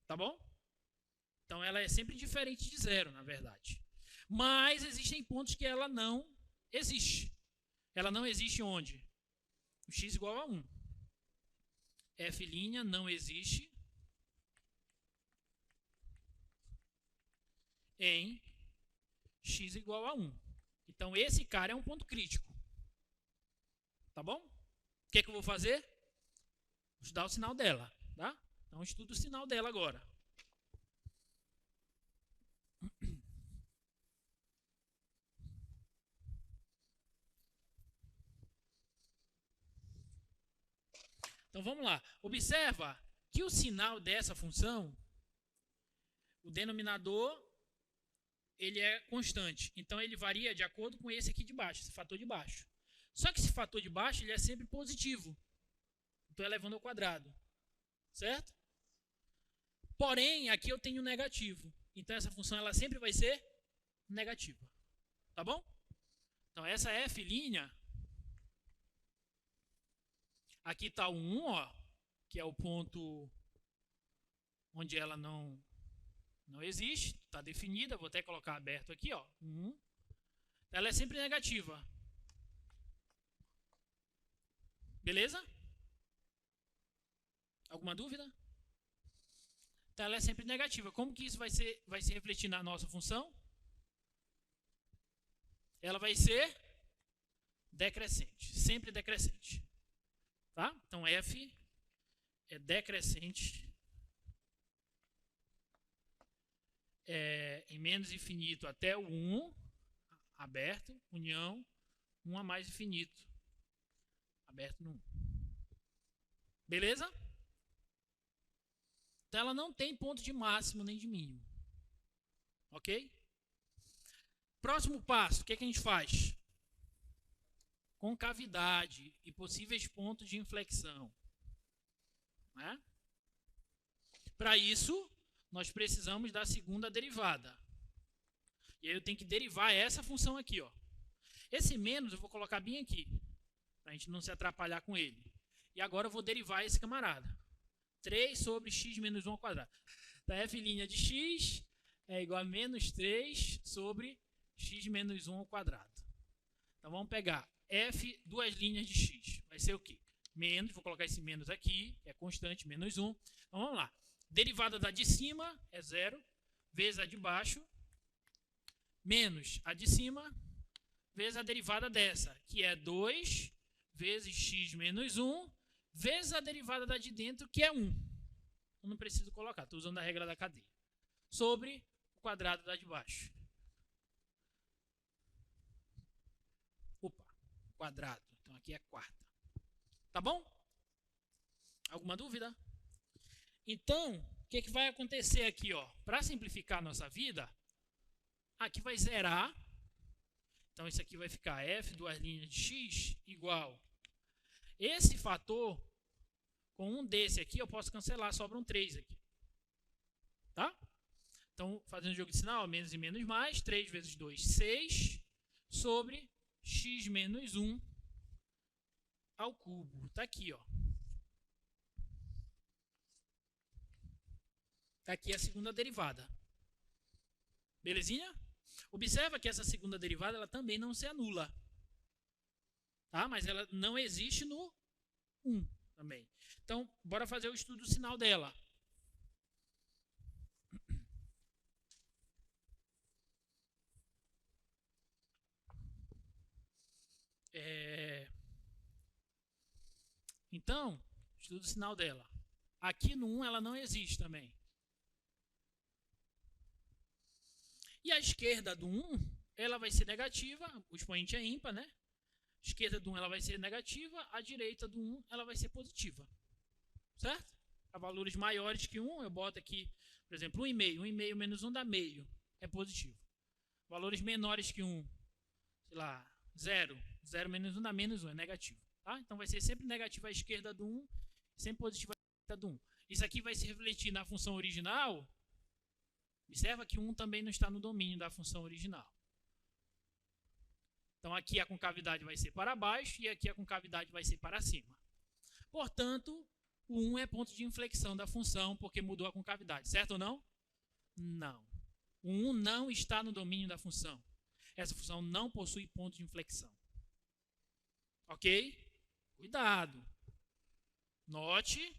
Tá bom? Então ela é sempre diferente de 0, na verdade. Mas existem pontos que ela não existe. Ela não existe onde? O x igual a 1. F' não existe em x igual a 1. Então esse cara é um ponto crítico. Tá bom? O que eu vou fazer? Vou estudar o sinal dela. Tá? Então estudo o sinal dela agora. Então vamos lá. Observa que o sinal dessa função, o denominador, ele é constante. Então ele varia de acordo com esse aqui de baixo, esse fator de baixo. Só que esse fator de baixo ele é sempre positivo. Então é elevando ao quadrado. Certo? Porém, aqui eu tenho negativo. Então essa função ela sempre vai ser negativa. Tá bom? Então essa f', aqui está o 1, ó, que é o ponto onde ela não existe. Está definida, vou até colocar aberto aqui, ó, 1. Ela é sempre negativa. Beleza? Alguma dúvida? Então ela é sempre negativa. Como que isso vai se refletir na nossa função? Ela vai ser decrescente, sempre decrescente. Tá? Então f é decrescente em menos infinito até o 1, aberto, união, 1 a mais infinito, aberto no 1. Beleza? Então ela não tem ponto de máximo nem de mínimo. Ok? Próximo passo, o que a gente faz? Concavidade e possíveis pontos de inflexão. Né? Para isso, nós precisamos da segunda derivada. E aí eu tenho que derivar essa função aqui. Ó. Esse menos eu vou colocar bem aqui, para a gente não se atrapalhar com ele. E agora eu vou derivar esse camarada. 3 sobre x menos 1 ao quadrado. Então, f' de x é igual a menos 3 sobre x menos 1 ao quadrado. Então, vamos pegar f, duas linhas de x. Vai ser o quê? Menos, vou colocar esse menos aqui, é constante, menos 1. Então, vamos lá. Derivada da de cima é 0, vezes a de baixo, menos a de cima, vezes a derivada dessa, que é 2, vezes x menos 1, vezes a derivada da de dentro, que é 1. Eu não preciso colocar, estou usando a regra da cadeia. Sobre o quadrado da de baixo. Opa, quadrado. Então aqui é quarta. Tá bom? Alguma dúvida? Então, o que vai acontecer aqui? Para simplificar a nossa vida, aqui vai zerar. Então, isso aqui vai ficar f, duas linhas de x, igual. Esse fator, com um desse aqui, eu posso cancelar, sobra um 3 aqui. Tá? Então, fazendo o jogo de sinal, menos e menos mais, 3 vezes 2, 6, sobre x menos 1 ao cubo. Tá aqui, Tá aqui a segunda derivada. Belezinha? Observa que essa segunda derivada ela também não se anula. Tá? Mas ela não existe no 1 também. Então, bora fazer o estudo sinal dela. Então, estudo sinal dela. Aqui no 1 ela não existe também. E a esquerda do 1, ela vai ser negativa, o expoente é ímpar, né? A esquerda do 1 ela vai ser negativa, a direita do 1 ela vai ser positiva. Certo? Para valores maiores que 1, eu boto aqui, por exemplo, 1,5. 1,5 menos 1 dá meio, é positivo. Valores menores que 1, sei lá, 0. 0 menos 1 dá menos 1, é negativo. Tá? Então vai ser sempre negativa a esquerda do 1, sempre positiva a direita do 1. Isso aqui vai se refletir na função original. Observa que 1 também não está no domínio da função original. Então, aqui a concavidade vai ser para baixo e aqui a concavidade vai ser para cima. Portanto, o 1 é ponto de inflexão da função porque mudou a concavidade. Certo ou não? Não. O 1 não está no domínio da função. Essa função não possui ponto de inflexão. Ok? Cuidado. Note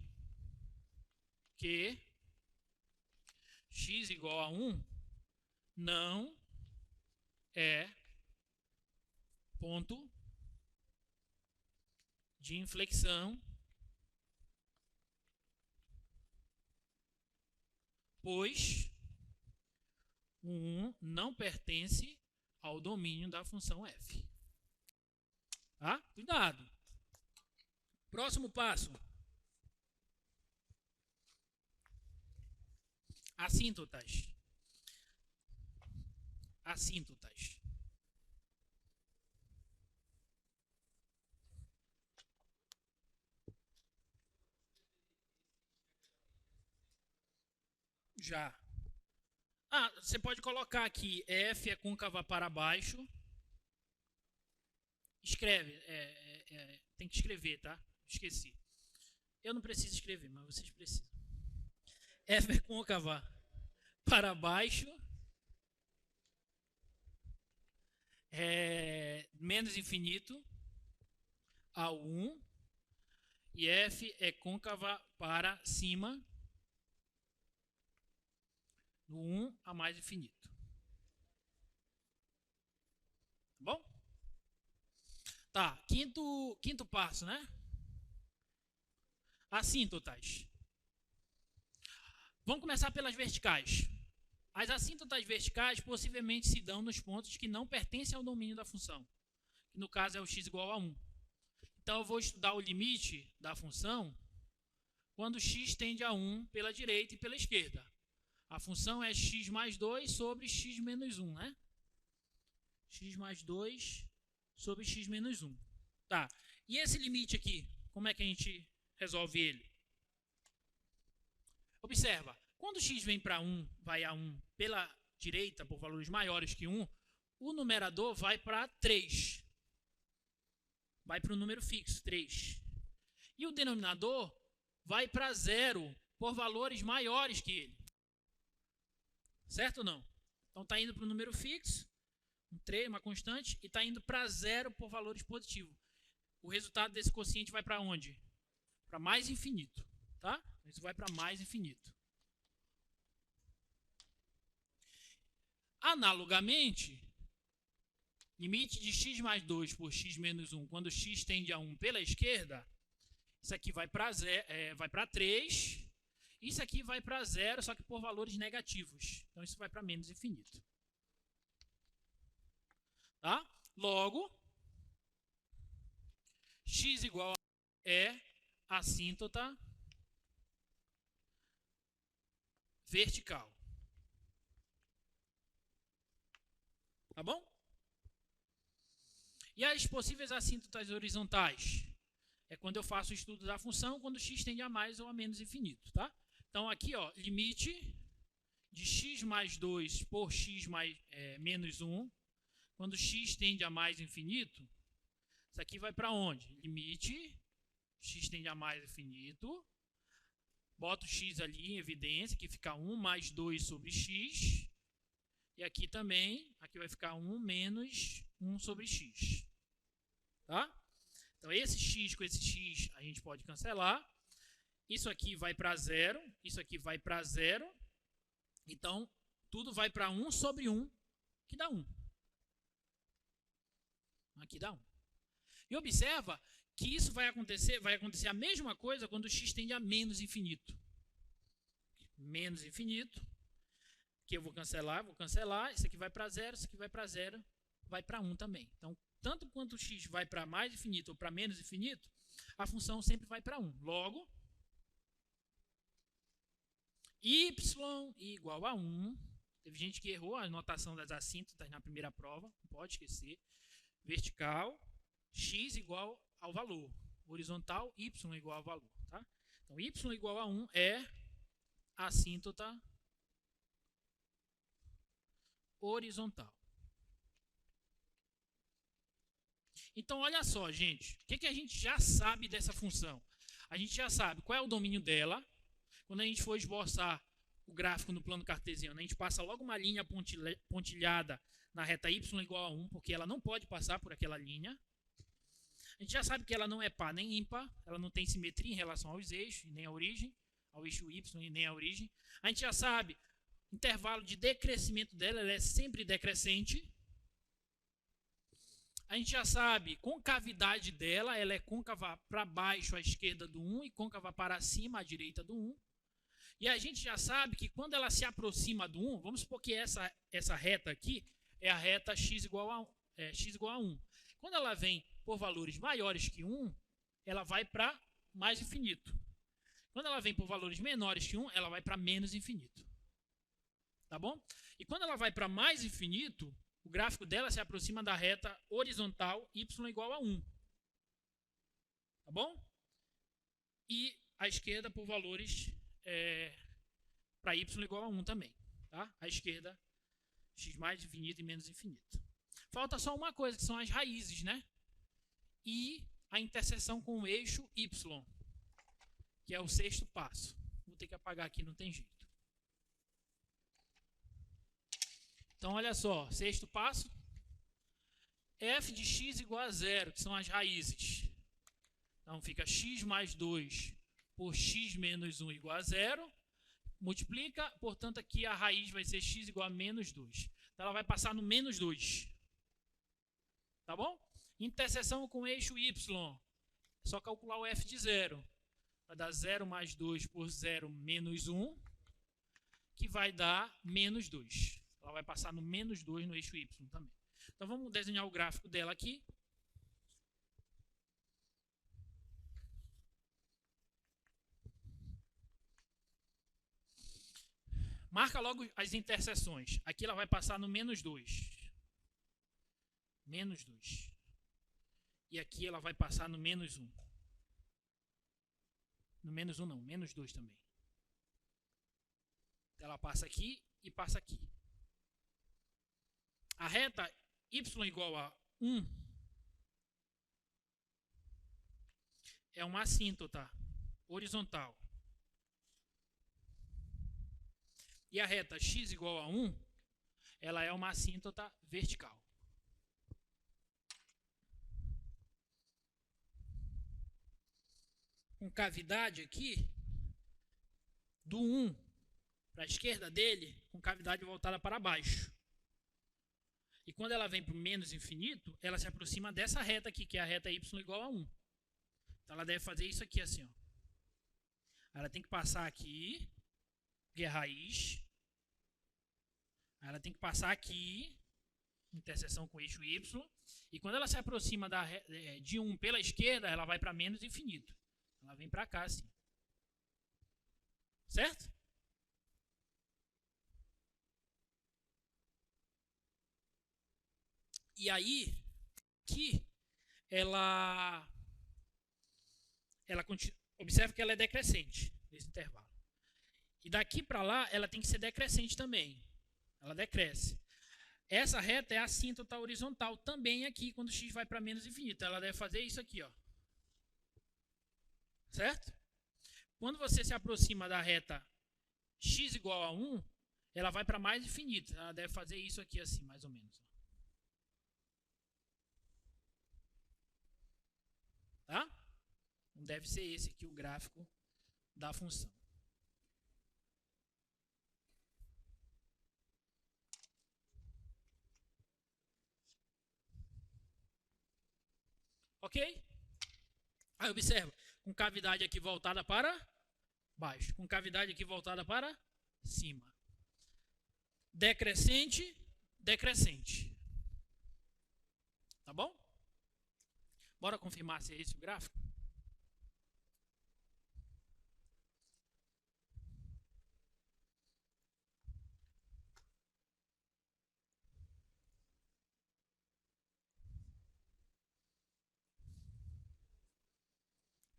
que x igual a 1 não é ponto de inflexão, pois o 1 não pertence ao domínio da função f. Tá? Cuidado. Próximo passo. Assíntotas. Assíntotas. Já. Você pode colocar aqui f é côncava para baixo. Escreve. Tem que escrever, tá? Esqueci. Eu não preciso escrever, mas vocês precisam. F é côncava para baixo. Menos infinito ao 1. E f é côncava para cima. Do 1 a mais infinito. Tá bom? Tá, quinto passo, né? Assíntotas. Vamos começar pelas verticais. As assíntotas verticais possivelmente se dão nos pontos que não pertencem ao domínio da função. Que no caso é o x igual a 1. Então eu vou estudar o limite da função quando x tende a 1 pela direita e pela esquerda. A função é x mais 2 sobre x menos 1, né? X mais 2 sobre x menos 1. Tá. E esse limite aqui, como é que a gente resolve ele? Observa, quando x vem para 1, vai a 1 pela direita, por valores maiores que 1, o numerador vai para 3. Vai para o número fixo, 3. E o denominador vai para 0, por valores maiores que ele. Certo ou não? Então está indo para o número fixo, um 3, uma constante, e está indo para 0 por valores positivos. O resultado desse quociente vai para onde? Para mais infinito. Tá? Isso vai para mais infinito. Analogamente, limite de x mais 2 por x menos 1, quando x tende a 1 pela esquerda, isso aqui vai para 3, isso aqui vai para 0, só que por valores negativos. Então, isso vai para menos infinito. Tá? Logo, x igual a é assíntota vertical. Tá bom? E as possíveis assíntotas horizontais? É quando eu faço o estudo da função, quando x tende a mais ou a menos infinito, tá? Então, aqui, ó, limite de x mais 2 por x menos 1, quando x tende a mais infinito, isso aqui vai para onde? Limite, x tende a mais infinito, boto o x ali em evidência, que fica 1 mais 2 sobre x, e aqui também, aqui vai ficar 1 menos 1 sobre x. Tá? Então, esse x com esse x a gente pode cancelar. Isso aqui vai para 0, isso aqui vai para 0. Então, tudo vai para 1 sobre 1, que dá 1. Aqui dá 1. E observa que isso vai acontecer a mesma coisa quando x tende a menos infinito. Menos infinito, que eu vou cancelar, isso aqui vai para 0, isso aqui vai para 0, vai para 1 também. Então, tanto quanto x vai para mais infinito ou para menos infinito, a função sempre vai para 1. Logo, y igual a 1. Teve gente que errou a notação das assíntotas na primeira prova, não pode esquecer. Vertical, x igual ao valor. Horizontal, y igual ao valor. Tá? Então, y igual a 1 é assíntota horizontal. Então, olha só, gente. O que a gente já sabe dessa função? A gente já sabe qual é o domínio dela. Quando a gente for esboçar o gráfico no plano cartesiano, a gente passa logo uma linha pontilhada na reta y igual a 1, porque ela não pode passar por aquela linha. A gente já sabe que ela não é par nem ímpar, ela não tem simetria em relação aos eixos, nem à origem, ao eixo y e nem à origem. A gente já sabe o intervalo de decrescimento dela, ela é sempre decrescente. A gente já sabe concavidade dela, ela é côncava para baixo à esquerda do 1 e côncava para cima à direita do 1. E a gente já sabe que quando ela se aproxima do 1, vamos supor que essa reta aqui é a reta x igual a 1. Quando ela vem por valores maiores que 1, ela vai para mais infinito. Quando ela vem por valores menores que 1, ela vai para menos infinito. Tá bom? E quando ela vai para mais infinito, o gráfico dela se aproxima da reta horizontal y igual a 1. Tá bom? E a esquerda por valores para y igual a 1 também. Tá? A esquerda, x mais infinito e menos infinito. Falta só uma coisa, que são as raízes, né? E a interseção com o eixo y, que é o sexto passo. Vou ter que apagar aqui, não tem jeito. Então, olha só, sexto passo, f de x igual a 0, que são as raízes. Então, fica x mais 2 por x menos 1 igual a 0. Multiplica, portanto, aqui a raiz vai ser x igual a menos 2. Então, ela vai passar no menos 2. Tá bom? Interseção com o eixo y. É só calcular o f de 0. Vai dar 0 mais 2 por 0 menos 1, que vai dar menos 2. Ela vai passar no menos 2 no eixo y também. Então, vamos desenhar o gráfico dela aqui. Marca logo as interseções. Aqui ela vai passar no menos 2. Menos 2. E aqui ela vai passar no menos 1. No menos 1 não, menos 2 também. Ela passa aqui e passa aqui. A reta y igual a 1 é uma assíntota horizontal. E a reta x igual a 1, ela é uma assíntota vertical. Com cavidade aqui, do 1 para a esquerda dele, com cavidade voltada para baixo. E quando ela vem para o menos infinito, ela se aproxima dessa reta aqui, que é a reta y igual a 1. Então ela deve fazer isso aqui assim, ó. Ela tem que passar aqui, que é raiz. Ela tem que passar aqui, interseção com o eixo y. E quando ela se aproxima de 1 pela esquerda, ela vai para menos infinito. Ela vem para cá assim. Certo? E aí, que ela observa que ela é decrescente nesse intervalo. E daqui para lá, ela tem que ser decrescente também. Ela decresce. Essa reta é a assíntota horizontal também aqui, quando x vai para menos infinito. Ela deve fazer isso aqui, ó. Certo? Quando você se aproxima da reta x igual a 1, ela vai para mais infinito. Ela deve fazer isso aqui assim, mais ou menos. Tá? Deve ser esse aqui o gráfico da função. Ok? Aí observa, com cavidade aqui voltada para baixo, com cavidade aqui voltada para cima. Decrescente, decrescente. Tá bom? Bora confirmar se é esse o gráfico?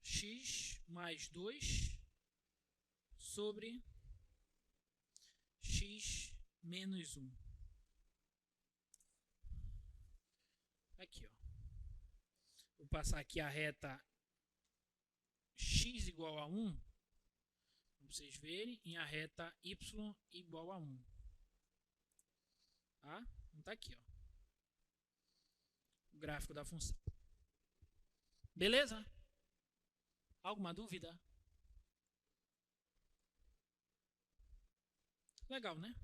X mais 2 sobre x menos 1. Aqui, ó. Vou passar aqui a reta x igual a 1, para vocês verem, e a reta y igual a 1. Tá? Então tá aqui, ó. O gráfico da função. Beleza? Alguma dúvida? Legal, né?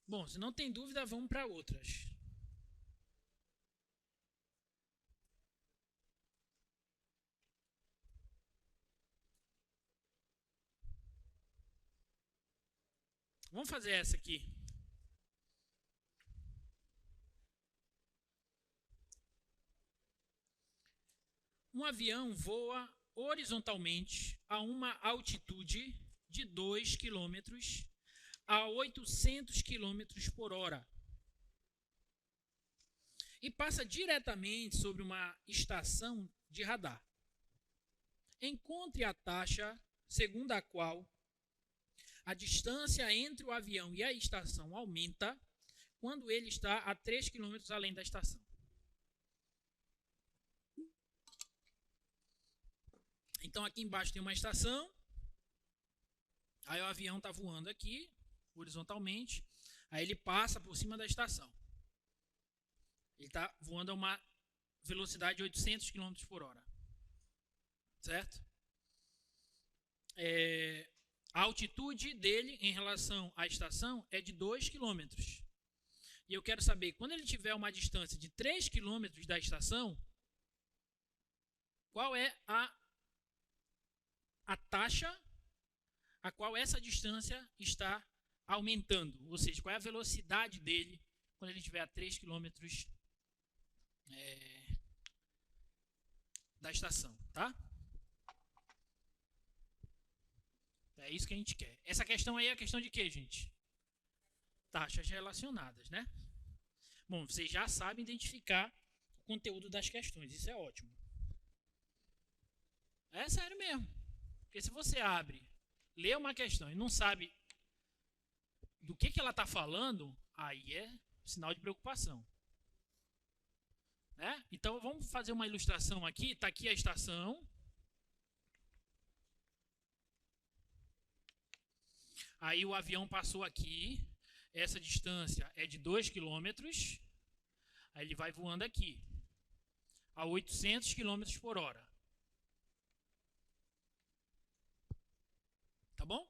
Bom, se não tem dúvida, vamos para outras. Vamos fazer essa aqui. Um avião voa horizontalmente a uma altitude de 2 km a 800 km por hora e passa diretamente sobre uma estação de radar. Encontre a taxa segundo a qual a distância entre o avião e a estação aumenta quando ele está a 3 km além da estação. Então aqui embaixo tem uma estação, aí o avião está voando aqui, horizontalmente, aí ele passa por cima da estação. Ele está voando a uma velocidade de 800 km por hora. Certo? A altitude dele em relação à estação é de 2 km. E eu quero saber, quando ele tiver uma distância de 3 km da estação, qual é a taxa a qual essa distância está aumentando, ou seja, qual é a velocidade dele quando ele estiver a 3 km da estação, tá? É isso que a gente quer. Essa questão aí é a questão de quê, gente? Taxas relacionadas, né? Bom, vocês já sabem identificar o conteúdo das questões, isso é ótimo. É sério mesmo. Porque se você abre, lê uma questão e não sabe do que ela está falando, aí é sinal de preocupação. Né? Então vamos fazer uma ilustração aqui. Está aqui a estação. Aí o avião passou aqui. Essa distância é de 2 km. Aí ele vai voando aqui a 800 km por hora. Tá bom?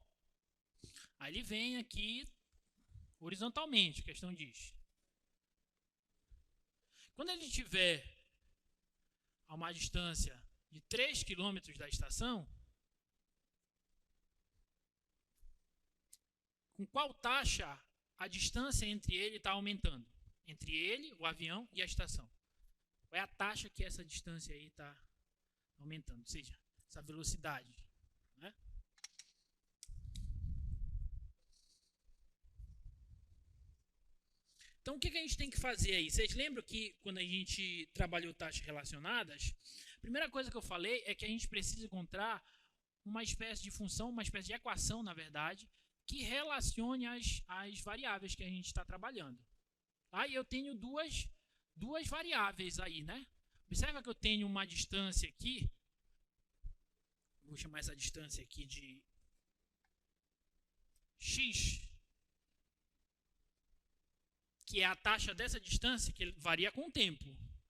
Aí ele vem aqui horizontalmente, a questão diz. Quando ele estiver a uma distância de 3 km da estação, com qual taxa a distância entre ele está aumentando? Entre ele, o avião e a estação. Qual é a taxa que essa distância aí está aumentando? Ou seja, essa velocidade. Né? Então, o que a gente tem que fazer aí? Vocês lembram que quando a gente trabalhou taxas relacionadas, a primeira coisa que eu falei é que a gente precisa encontrar uma espécie de função, uma espécie de equação, na verdade, que relacione as variáveis que a gente está trabalhando. Aí eu tenho duas variáveis aí, né? Observa que eu tenho uma distância aqui, vou chamar essa distância aqui de x, que é a taxa dessa distância, que varia com o tempo.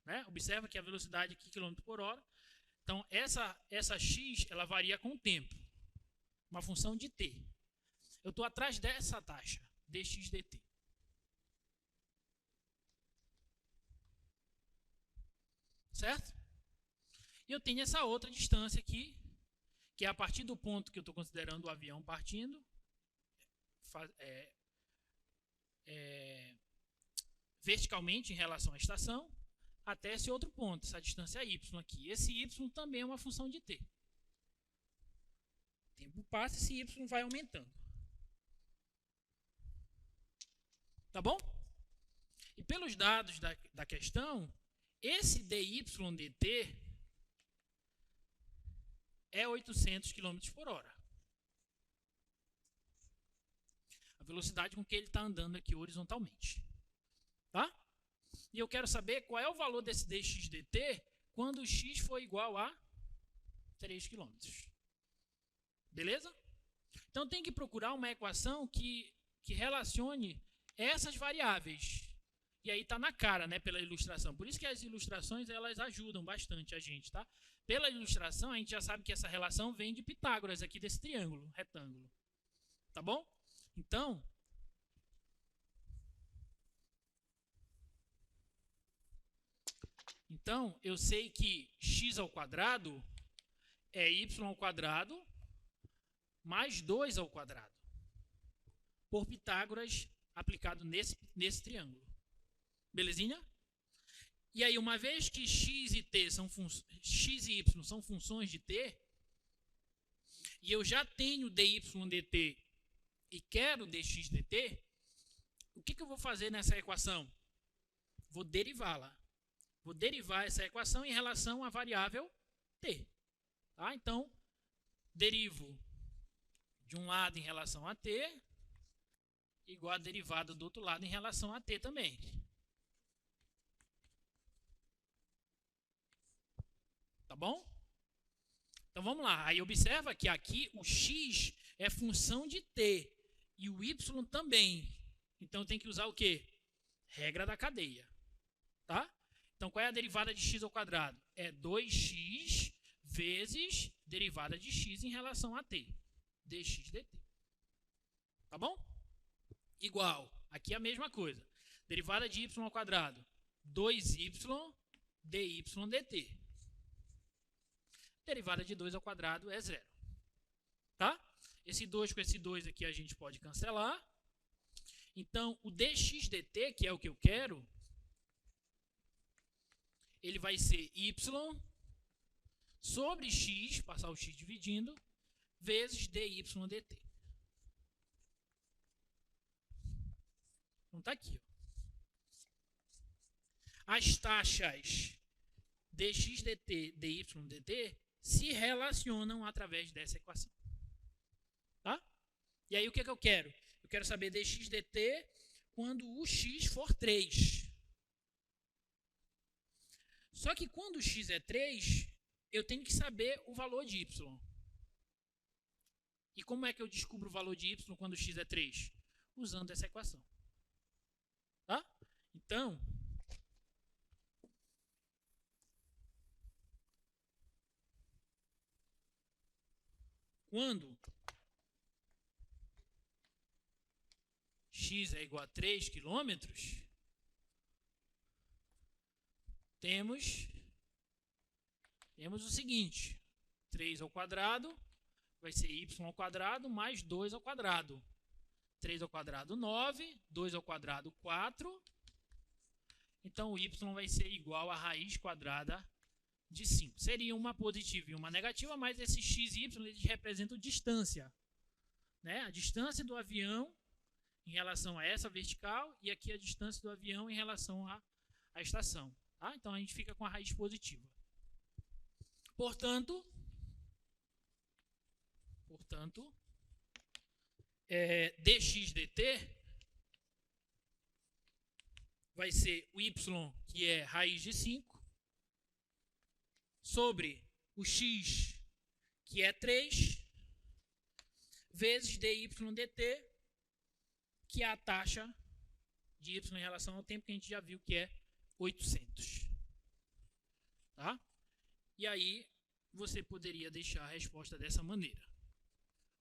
Né? Observa que a velocidade aqui, km por hora. Então, essa x, ela varia com o tempo. Uma função de t. Eu estou atrás dessa taxa, dx dt. Certo? E eu tenho essa outra distância aqui, que é a partir do ponto que eu estou considerando o avião partindo, verticalmente em relação à estação, até esse outro ponto, essa distância y aqui. Esse y também é uma função de t. O tempo passa e esse y vai aumentando. Tá bom? E pelos dados da questão, esse dy dt é 800 km por hora. A velocidade com que ele está andando aqui horizontalmente. Tá? E eu quero saber qual é o valor desse dx dt quando o x for igual a 3 km. Beleza? Então tem que procurar uma equação que relacione essas variáveis. E aí está na cara, né, pela ilustração. Por isso que as ilustrações elas ajudam bastante a gente. Tá? Pela ilustração, a gente já sabe que essa relação vem de Pitágoras, aqui desse triângulo, retângulo. Tá bom? Então, eu sei que x ao quadrado é y ao quadrado mais 2 ao quadrado. Por Pitágoras aplicado nesse triângulo. Belezinha? E aí, uma vez que x e y são funções de t, e eu já tenho dy dt e quero dx dt, o que eu vou fazer nessa equação? Vou derivá-la. Vou derivar essa equação em relação à variável t. Tá? Então, derivo de um lado em relação a t, igual a derivada do outro lado em relação a t também. Tá bom? Então vamos lá. Aí observa que aqui o x é função de t e o y também. Então tem que usar o quê? Regra da cadeia. Tá? Então qual é a derivada de x ao quadrado? É 2x vezes derivada de x em relação a t. Dx dt. Tá bom? Igual. Aqui é a mesma coisa. Derivada de y ao quadrado. 2y dy dt. Derivada de 2 ao quadrado é 0. Tá? Esse 2 com esse 2 aqui a gente pode cancelar. Então, o dx dt, que é o que eu quero, ele vai ser y sobre x, passar o x dividindo, vezes dy dt. Então, está aqui. Ó. As taxas dx dt, dy dt se relacionam através dessa equação. Tá? E aí o que eu quero? Eu quero saber dx dt quando o x for 3. Só que quando o x é 3, eu tenho que saber o valor de y. E como é que eu descubro o valor de y quando o x é 3? Usando essa equação. Tá? Então, quando x é igual a 3 quilômetros, temos o seguinte, 3 ao quadrado vai ser y ao quadrado mais 2 ao quadrado. 3 ao quadrado, 9. 2 ao quadrado, 4. Então, o y vai ser igual a raiz quadrada de 5. Seria uma positiva e uma negativa, mas esse x e y eles representam distância. Né? A distância do avião em relação a essa vertical e aqui a distância do avião em relação à estação. Tá? Então, a gente fica com a raiz positiva. Portanto, dx dt vai ser o y, que é raiz de 5, sobre o x, que é 3, vezes dy dt, que é a taxa de y em relação ao tempo, que a gente já viu que é 800. Tá? E aí, você poderia deixar a resposta dessa maneira.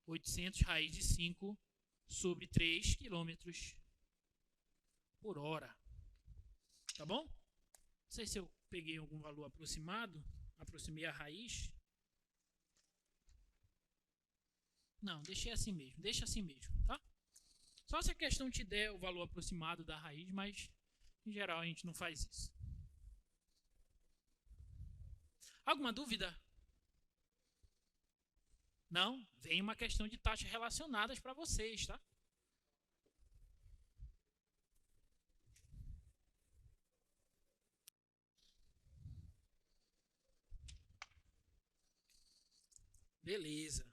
800 raiz de 5 sobre 3 quilômetros por hora. Tá bom? Não sei se eu peguei algum valor aproximado. Aproximei a raiz. Não, deixei assim mesmo. Deixa assim mesmo, tá? Só se a questão te der o valor aproximado da raiz, mas em geral a gente não faz isso. Alguma dúvida? Não? Vem uma questão de taxas relacionadas para vocês, tá? Beleza.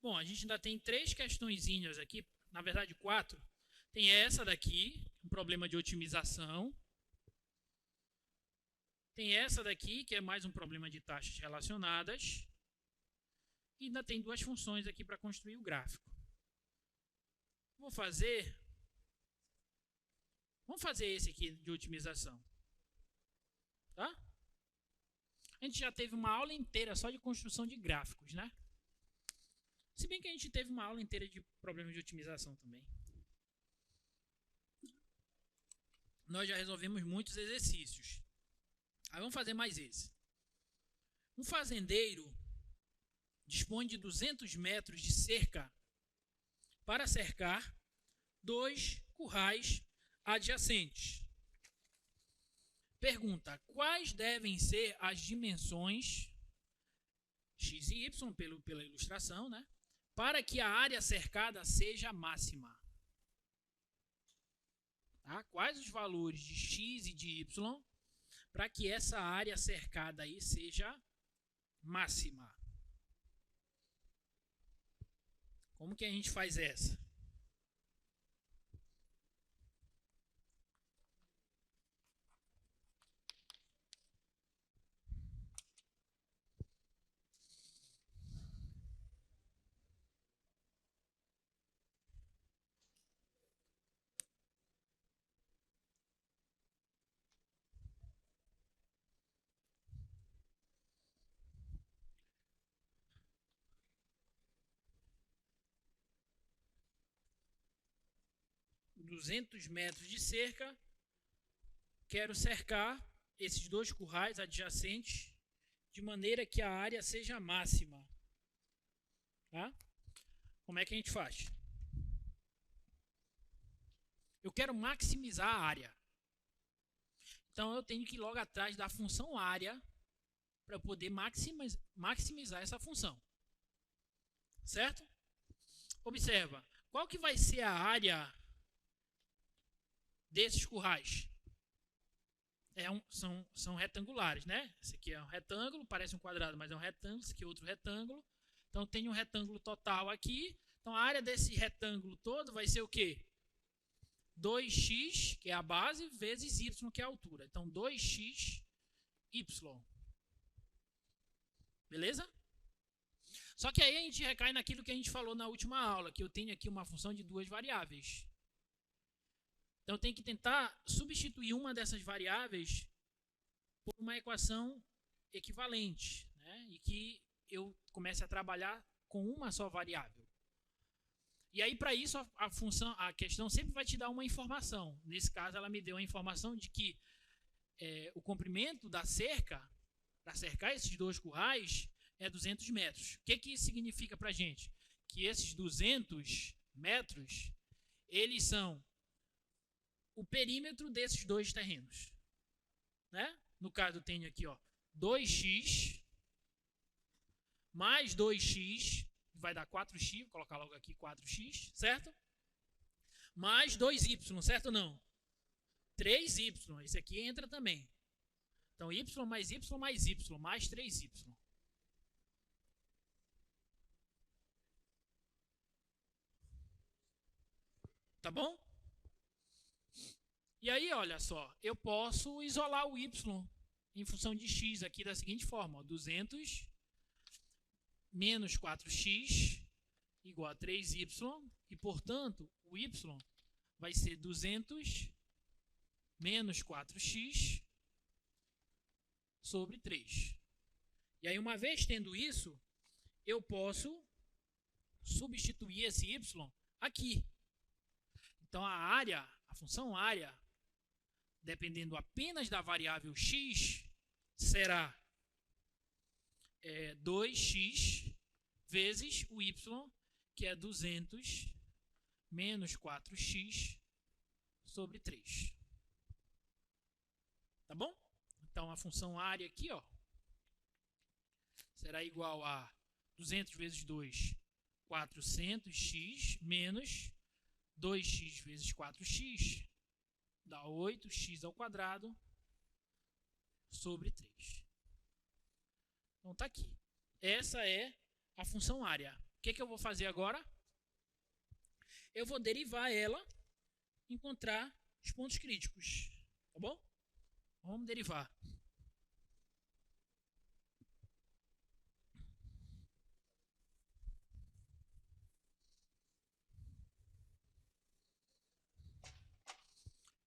Bom, a gente ainda tem 3 questõezinhas aqui, na verdade 4. Tem essa daqui, um problema de otimização. Tem essa daqui, que é mais um problema de taxas relacionadas. E ainda tem 2 funções aqui para construir o gráfico. Vamos fazer esse aqui de otimização. Tá? A gente já teve uma aula inteira só de construção de gráficos, né? Se bem que a gente teve uma aula inteira de problemas de otimização também. Nós já resolvemos muitos exercícios. Aí vamos fazer mais esse. Um fazendeiro dispõe de 200 metros de cerca para cercar 2 currais adjacentes. Pergunta: quais devem ser as dimensões x e y, pela ilustração, né, para que a área cercada seja máxima? Tá? Quais os valores de x e de y para que essa área cercada aí seja máxima? Como que a gente faz essa? ...200 metros de cerca, quero cercar esses 2 currais adjacentes de maneira que a área seja máxima. Tá? Como é que a gente faz? Eu quero maximizar a área. Então eu tenho que ir logo atrás da função área para poder maximizar essa função. Certo? Observa, qual que vai ser a área desses currais? São retangulares, né? Esse aqui é um retângulo, parece um quadrado, mas é um retângulo. Esse aqui é outro retângulo. Então tem um retângulo total aqui. Então a área desse retângulo todo vai ser o quê? 2x, que é a base, vezes y, que é a altura. Então 2x, y. Beleza? Só que aí a gente recai naquilo que a gente falou na última aula, que eu tenho aqui uma função de 2 variáveis. Então, eu tenho que tentar substituir uma dessas variáveis por uma equação equivalente, né? E que eu comece a trabalhar com uma só variável. E aí, para isso, a função, a questão sempre vai te dar uma informação. Nesse caso, ela me deu a informação de que o comprimento da cerca, para cercar esses 2 currais, é 200 metros. O que isso significa para a gente? Que esses 200 metros, eles são o perímetro desses 2 terrenos. Né? No caso, eu tenho aqui 2x mais 2x, vai dar 4x, vou colocar logo aqui 4x, certo? Mais 2y, certo ou não? 3y, esse aqui entra também. Então, y mais y mais y, mais 3y. Tá bom? E aí, olha só, eu posso isolar o y em função de x aqui da seguinte forma. 200 menos 4x igual a 3y. E, portanto, o y vai ser 200 menos 4x sobre 3. E aí, uma vez tendo isso, eu posso substituir esse y aqui. Então, a função área, dependendo apenas da variável x, será 2x vezes o y, que é 200 menos 4x sobre 3. Tá bom? Então, a função área aqui, será igual a 200 vezes 2, 400x, menos 2x vezes 4x, dá 8x ao quadrado sobre 3. Então, está aqui. Essa é a função área. O que eu vou fazer agora? Eu vou derivar ela, encontrar os pontos críticos. Tá bom? Vamos derivar.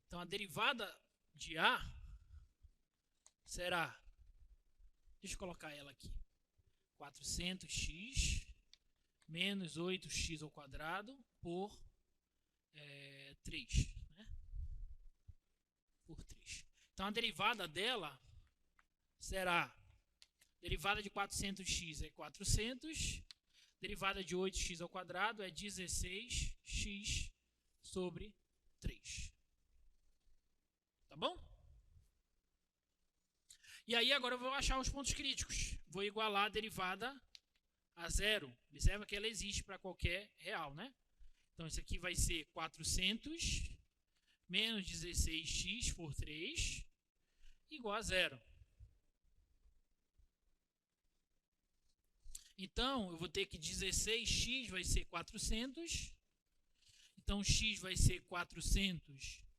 Então, a derivada de A será, deixa eu colocar ela aqui, 400x menos 8x ao quadrado por 3. Né? Por 3. Então, a derivada dela será, derivada de 400x é 400, derivada de 8x ao quadrado é 16x sobre 3. Tá bom? E aí agora eu vou achar os pontos críticos. Vou igualar a derivada a zero. Observa que ela existe para qualquer real, né? Então isso aqui vai ser 400 menos 16x por 3 igual a zero. Então eu vou ter que 16x vai ser 400. Então x vai ser 400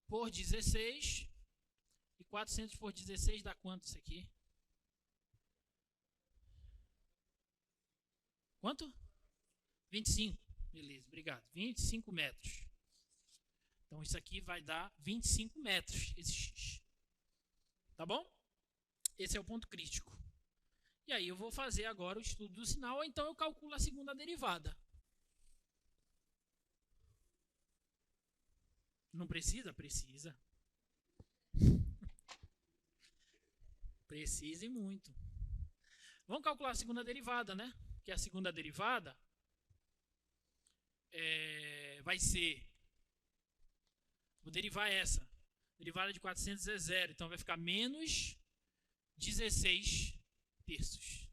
por 16, e 400 por 16 dá quanto isso aqui? Quanto? 25. Beleza, obrigado. 25 metros. Então isso aqui vai dar 25 metros, esse x. Tá bom? Esse é o ponto crítico. E aí eu vou fazer agora o estudo do sinal, ou então eu calculo a segunda derivada. Não precisa? Precisa. Precisa e muito. Vamos calcular a segunda derivada, né? Que a segunda derivada vai ser... Vou derivar essa. Derivada de 400 é zero. Então vai ficar menos 16 terços.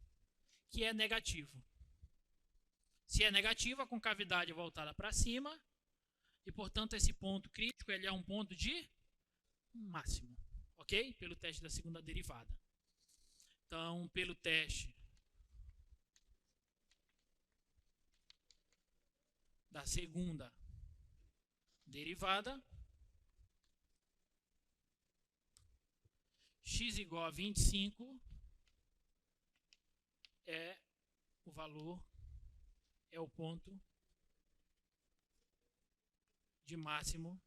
Que é negativo. Se é negativo, a concavidade é voltada para cima. E, portanto, esse ponto crítico ele é um ponto de máximo. Ok? Pelo teste da segunda derivada. Então, pelo teste da segunda derivada, x igual a 25 é o valor, é o ponto de máximo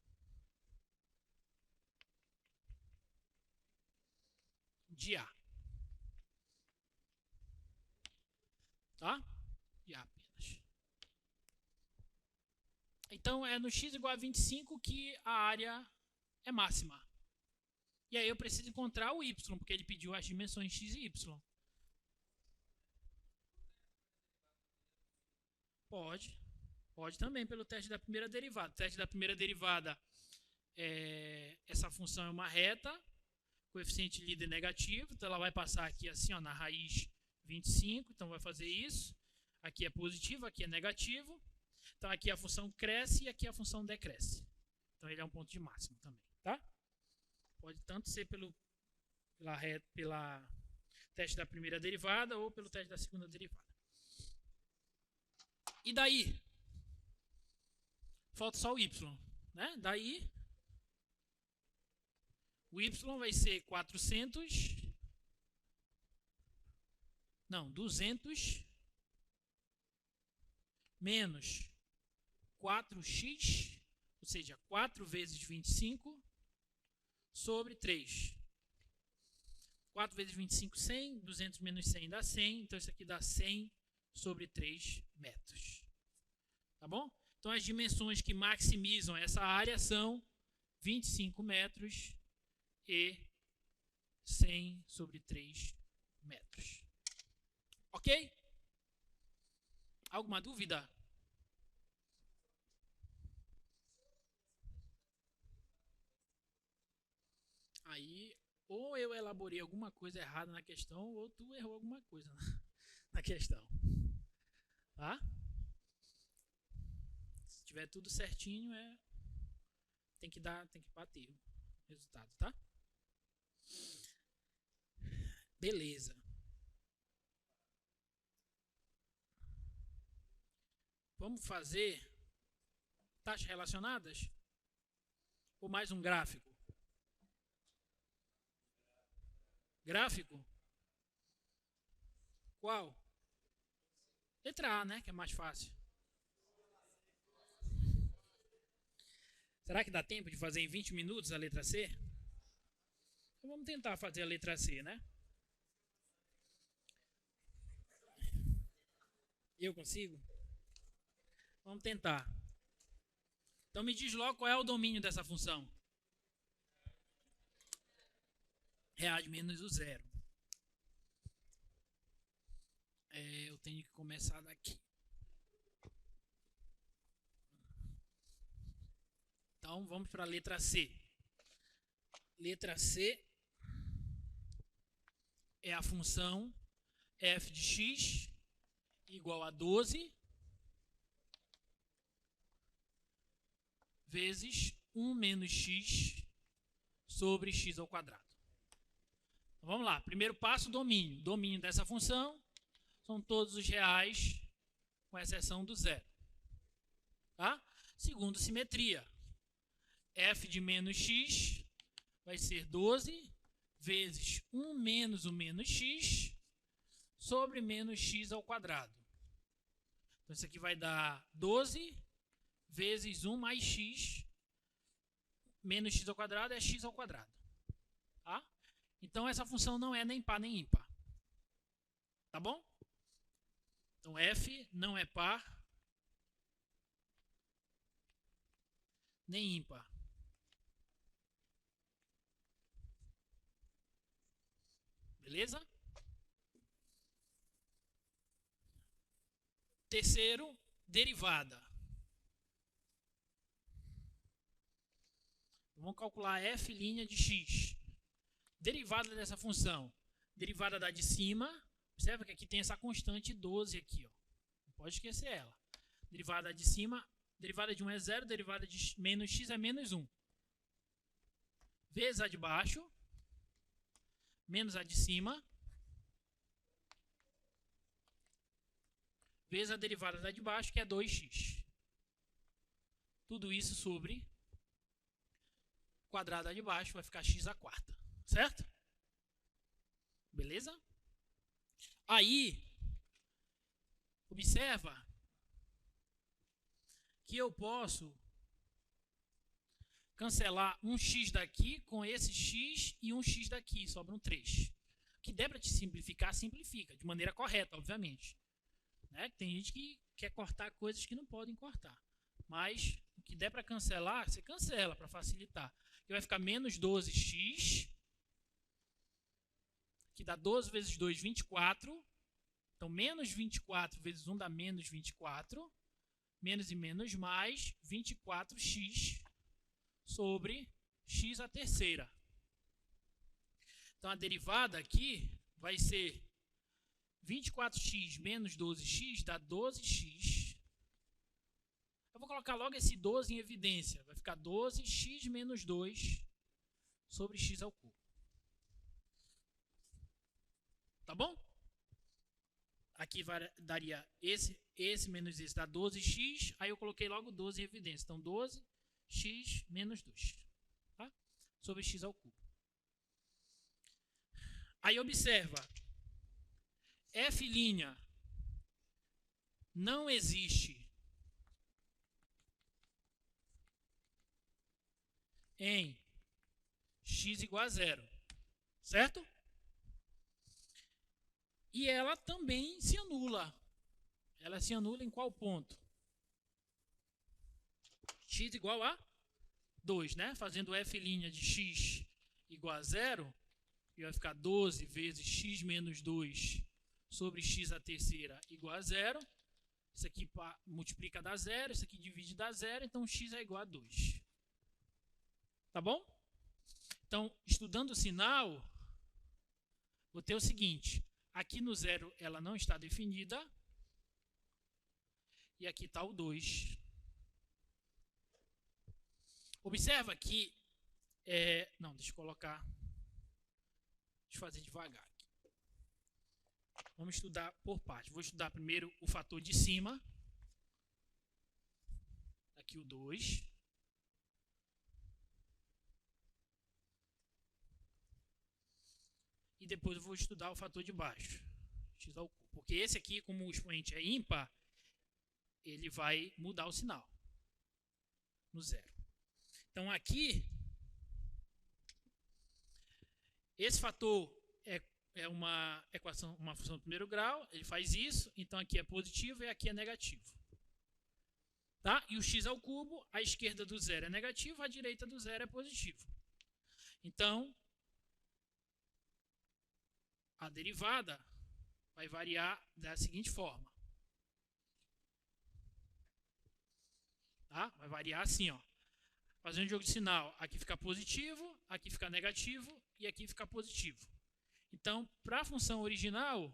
de A. Tá? De A apenas. então é no x igual a 25 que a área é máxima. E aí eu preciso encontrar o y, porque ele pediu as dimensões x e y. Pode também pelo teste da primeira derivada. O teste da primeira derivada, essa função é uma reta, coeficiente líder negativo, então ela vai passar aqui assim, ó, na raiz 25, então vai fazer isso. Aqui é positivo, aqui é negativo. Então aqui a função cresce e aqui a função decresce. Então ele é um ponto de máximo também, tá? Pode tanto ser pela teste da primeira derivada ou pelo teste da segunda derivada. E daí? Falta só o y, né? Daí, o y vai ser 200 menos 4x, ou seja, 4 vezes 25 sobre 3. 4 vezes 25, 100. 200 menos 100 dá 100. Então, isso aqui dá 100 sobre 3 metros. Tá bom? Então, as dimensões que maximizam essa área são 25 metros e 100 sobre 3 metros. Ok? Alguma dúvida? Aí, ou eu elaborei alguma coisa errada na questão, ou tu errou alguma coisa na questão. Tá? Se tiver tudo certinho, tem que bater o resultado, tá? Beleza. Vamos fazer taxas relacionadas? Ou mais um gráfico? Gráfico? Qual? Letra A, né? Que é mais fácil. Será que dá tempo de fazer em 20 minutos a letra C? Então vamos tentar fazer a letra C, né? Eu consigo? Vamos tentar. Então me diz logo qual é o domínio dessa função. Reais menos o zero. Eu tenho que começar daqui. Então vamos para a letra C. Letra C é a função f de x igual a 12 vezes 1 menos x sobre x ao quadrado. Então, vamos lá. Primeiro passo, domínio. Domínio dessa função são todos os reais, com exceção do zero. Tá? Segundo, simetria. F de menos x vai ser 12 vezes 1 menos o menos x sobre menos x ao quadrado. Então, isso aqui vai dar 12 vezes 1 mais x, menos x ao quadrado é x ao quadrado. Tá? Então, essa função não é nem par nem ímpar. Tá bom? Então, f não é par nem ímpar. Beleza? Terceiro, derivada. Vamos calcular f' de x. Derivada dessa função. Derivada da de cima. Observa que aqui tem essa constante 12 aqui. Ó. Não pode esquecer ela. Derivada de cima. Derivada de 1 é 0. Derivada de menos x é menos 1. Vezes a de baixo. Menos a de cima. Vezes a derivada da de baixo, que é 2x. Tudo isso sobre quadrado da de baixo vai ficar x à quarta. Certo? Beleza? Aí, observa que eu posso cancelar um x daqui com esse x e um x daqui. Sobra um 3. O que der para te simplificar, simplifica. De maneira correta, obviamente. Né? Tem gente que quer cortar coisas que não podem cortar. Mas o que der para cancelar, você cancela para facilitar. Aqui vai ficar menos 12x, que dá 12 vezes 2, 24. Então, menos 24 vezes 1 dá menos 24. Menos e menos mais 24x sobre x à terceira. Então, a derivada aqui vai ser 24x menos 12x dá 12x. Eu vou colocar logo esse 12 em evidência. Vai ficar 12x menos 2 sobre x ao cubo. Tá bom? Aqui daria esse menos esse, dá 12x. Aí eu coloquei logo 12 em evidência. Então, 12x menos 2. Tá? Sobre x ao cubo. Aí observa. F' não existe em x igual a 0. Certo? E ela também se anula. Ela se anula em qual ponto? X igual a 2, né? Fazendo F' de x igual a 0, e vai ficar 12 vezes x menos 2 sobre x à terceira igual a 0. Isso aqui multiplica dá 0, isso aqui divide dá 0, então x é igual a 2. Tá bom? Então, estudando o sinal, vou ter o seguinte. Aqui no 0 ela não está definida. E aqui está o 2. Observa que... não, deixa eu colocar... Deixa eu fazer devagar aqui. Vamos estudar por parte. Vou estudar primeiro o fator de cima. Aqui o 2. E depois eu vou estudar o fator de baixo, x ao cubo. Porque esse aqui, como o expoente é ímpar, ele vai mudar o sinal no 0. Então aqui, esse fator é uma equação, uma função do primeiro grau, ele faz isso, então aqui é positivo e aqui é negativo. Tá? E o x ao cubo, a esquerda do 0 é negativo, a direita do 0 é positivo. Então, a derivada vai variar da seguinte forma. Tá? Vai variar assim, ó. Fazendo jogo de sinal, aqui fica positivo, aqui fica negativo e aqui fica positivo. Então, para a função original,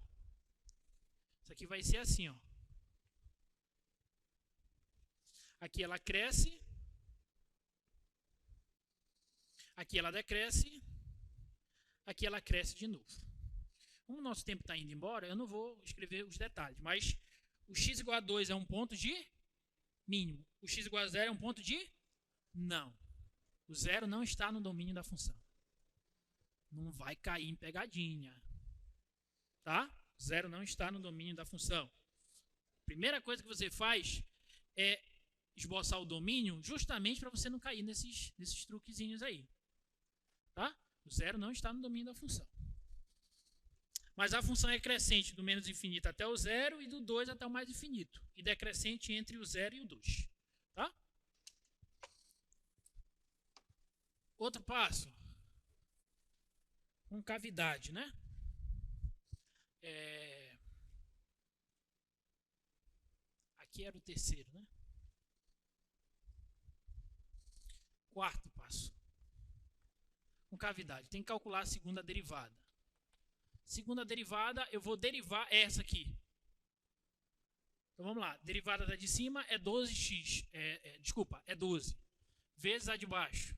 isso aqui vai ser assim, ó. Aqui ela cresce, aqui ela decresce, aqui ela cresce de novo. Como o nosso tempo está indo embora, eu não vou escrever os detalhes, mas o x igual a 2 é um ponto de mínimo. O x igual a 0 é um ponto de não. O 0 não está no domínio da função. Não vai cair em pegadinha. Tá? O 0 não está no domínio da função. Primeira coisa que você faz é esboçar o domínio justamente para você não cair nesses truquezinhos aí. Tá? O 0 não está no domínio da função. Mas a função é crescente do menos infinito até o 0 e do 2 até o mais infinito. E decrescente entre o 0 e o 2. Tá? Outro passo. Concavidade, né? Aqui era o terceiro, né? Quarto passo. Concavidade. Tem que calcular a segunda derivada. Segunda derivada, eu vou derivar essa aqui. Então vamos lá. Derivada da de cima é 12x. Desculpa, é 12. Vezes a de baixo.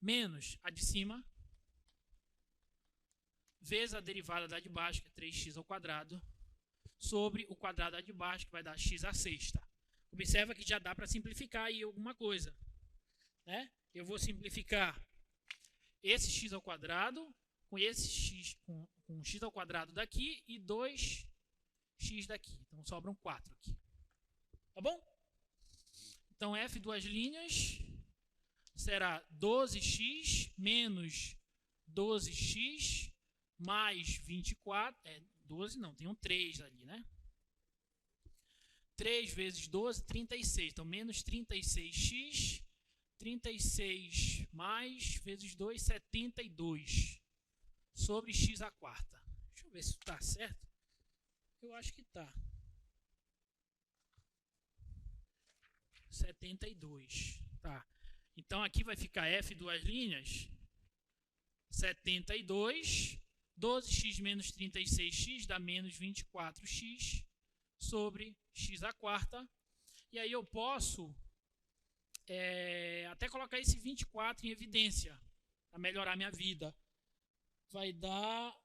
Menos a de cima. Vezes a derivada da de baixo, que é 3x ao quadrado. Sobre o quadrado da de baixo, que vai dar x à sexta. Observa que já dá para simplificar aí alguma coisa. Né? Eu vou simplificar esse x ao quadrado com esse x, com x ao quadrado daqui e 2x daqui. Então sobram 4 aqui. Tá bom? Então f duas linhas será 12x menos 12x mais 24. 12 não, tem um 3 ali, né? 3 vezes 12, 36. Então, menos 36x, 36 mais, vezes 2, 72. Sobre x à quarta. Deixa eu ver se está certo. Eu acho que está. 72. Tá. Então, aqui vai ficar f duas linhas. 72. 12x menos 36x dá menos 24x sobre x à quarta. E aí eu posso até colocar esse 24 em evidência para melhorar minha vida. Vai dar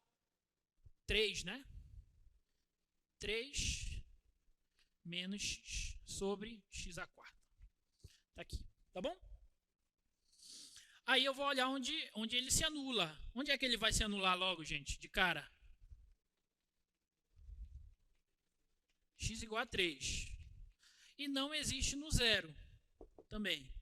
3, né? 3 menos x sobre x à quarta. Tá aqui, tá bom? Aí eu vou olhar onde ele se anula. Onde é que ele vai se anular logo, gente? De cara. X igual a 3. E não existe no zero também.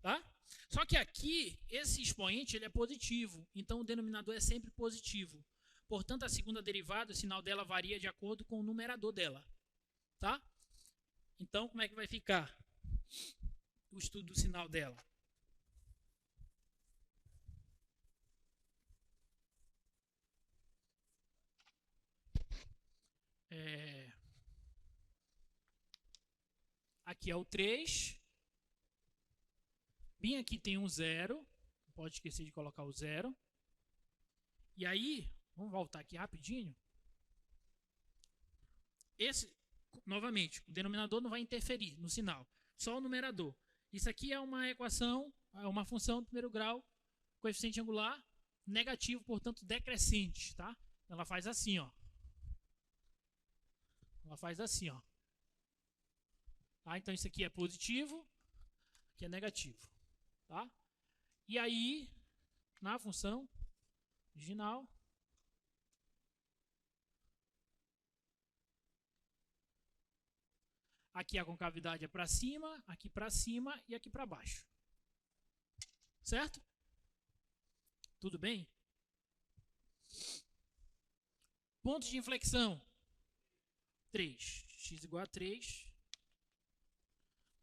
Tá? Só que aqui, esse expoente ele é positivo. Então o denominador é sempre positivo. Portanto, a segunda derivada, o sinal dela varia de acordo com o numerador dela. Tá? Então, como é que vai ficar o estudo do sinal dela? Aqui é o 3. Bem aqui tem um 0. Não pode esquecer de colocar o 0. E aí, vamos voltar aqui rapidinho. Novamente, o denominador não vai interferir no sinal. Só o numerador. Isso aqui é uma equação, é uma função do primeiro grau, coeficiente angular negativo, portanto decrescente. Tá? Ela faz assim, ó. Ela faz assim, ó. Tá? Então isso aqui é positivo, aqui é negativo. Tá? E aí, na função original, aqui a concavidade é para cima e aqui para baixo. Certo? Tudo bem? Pontos de inflexão. 3. X igual a 3.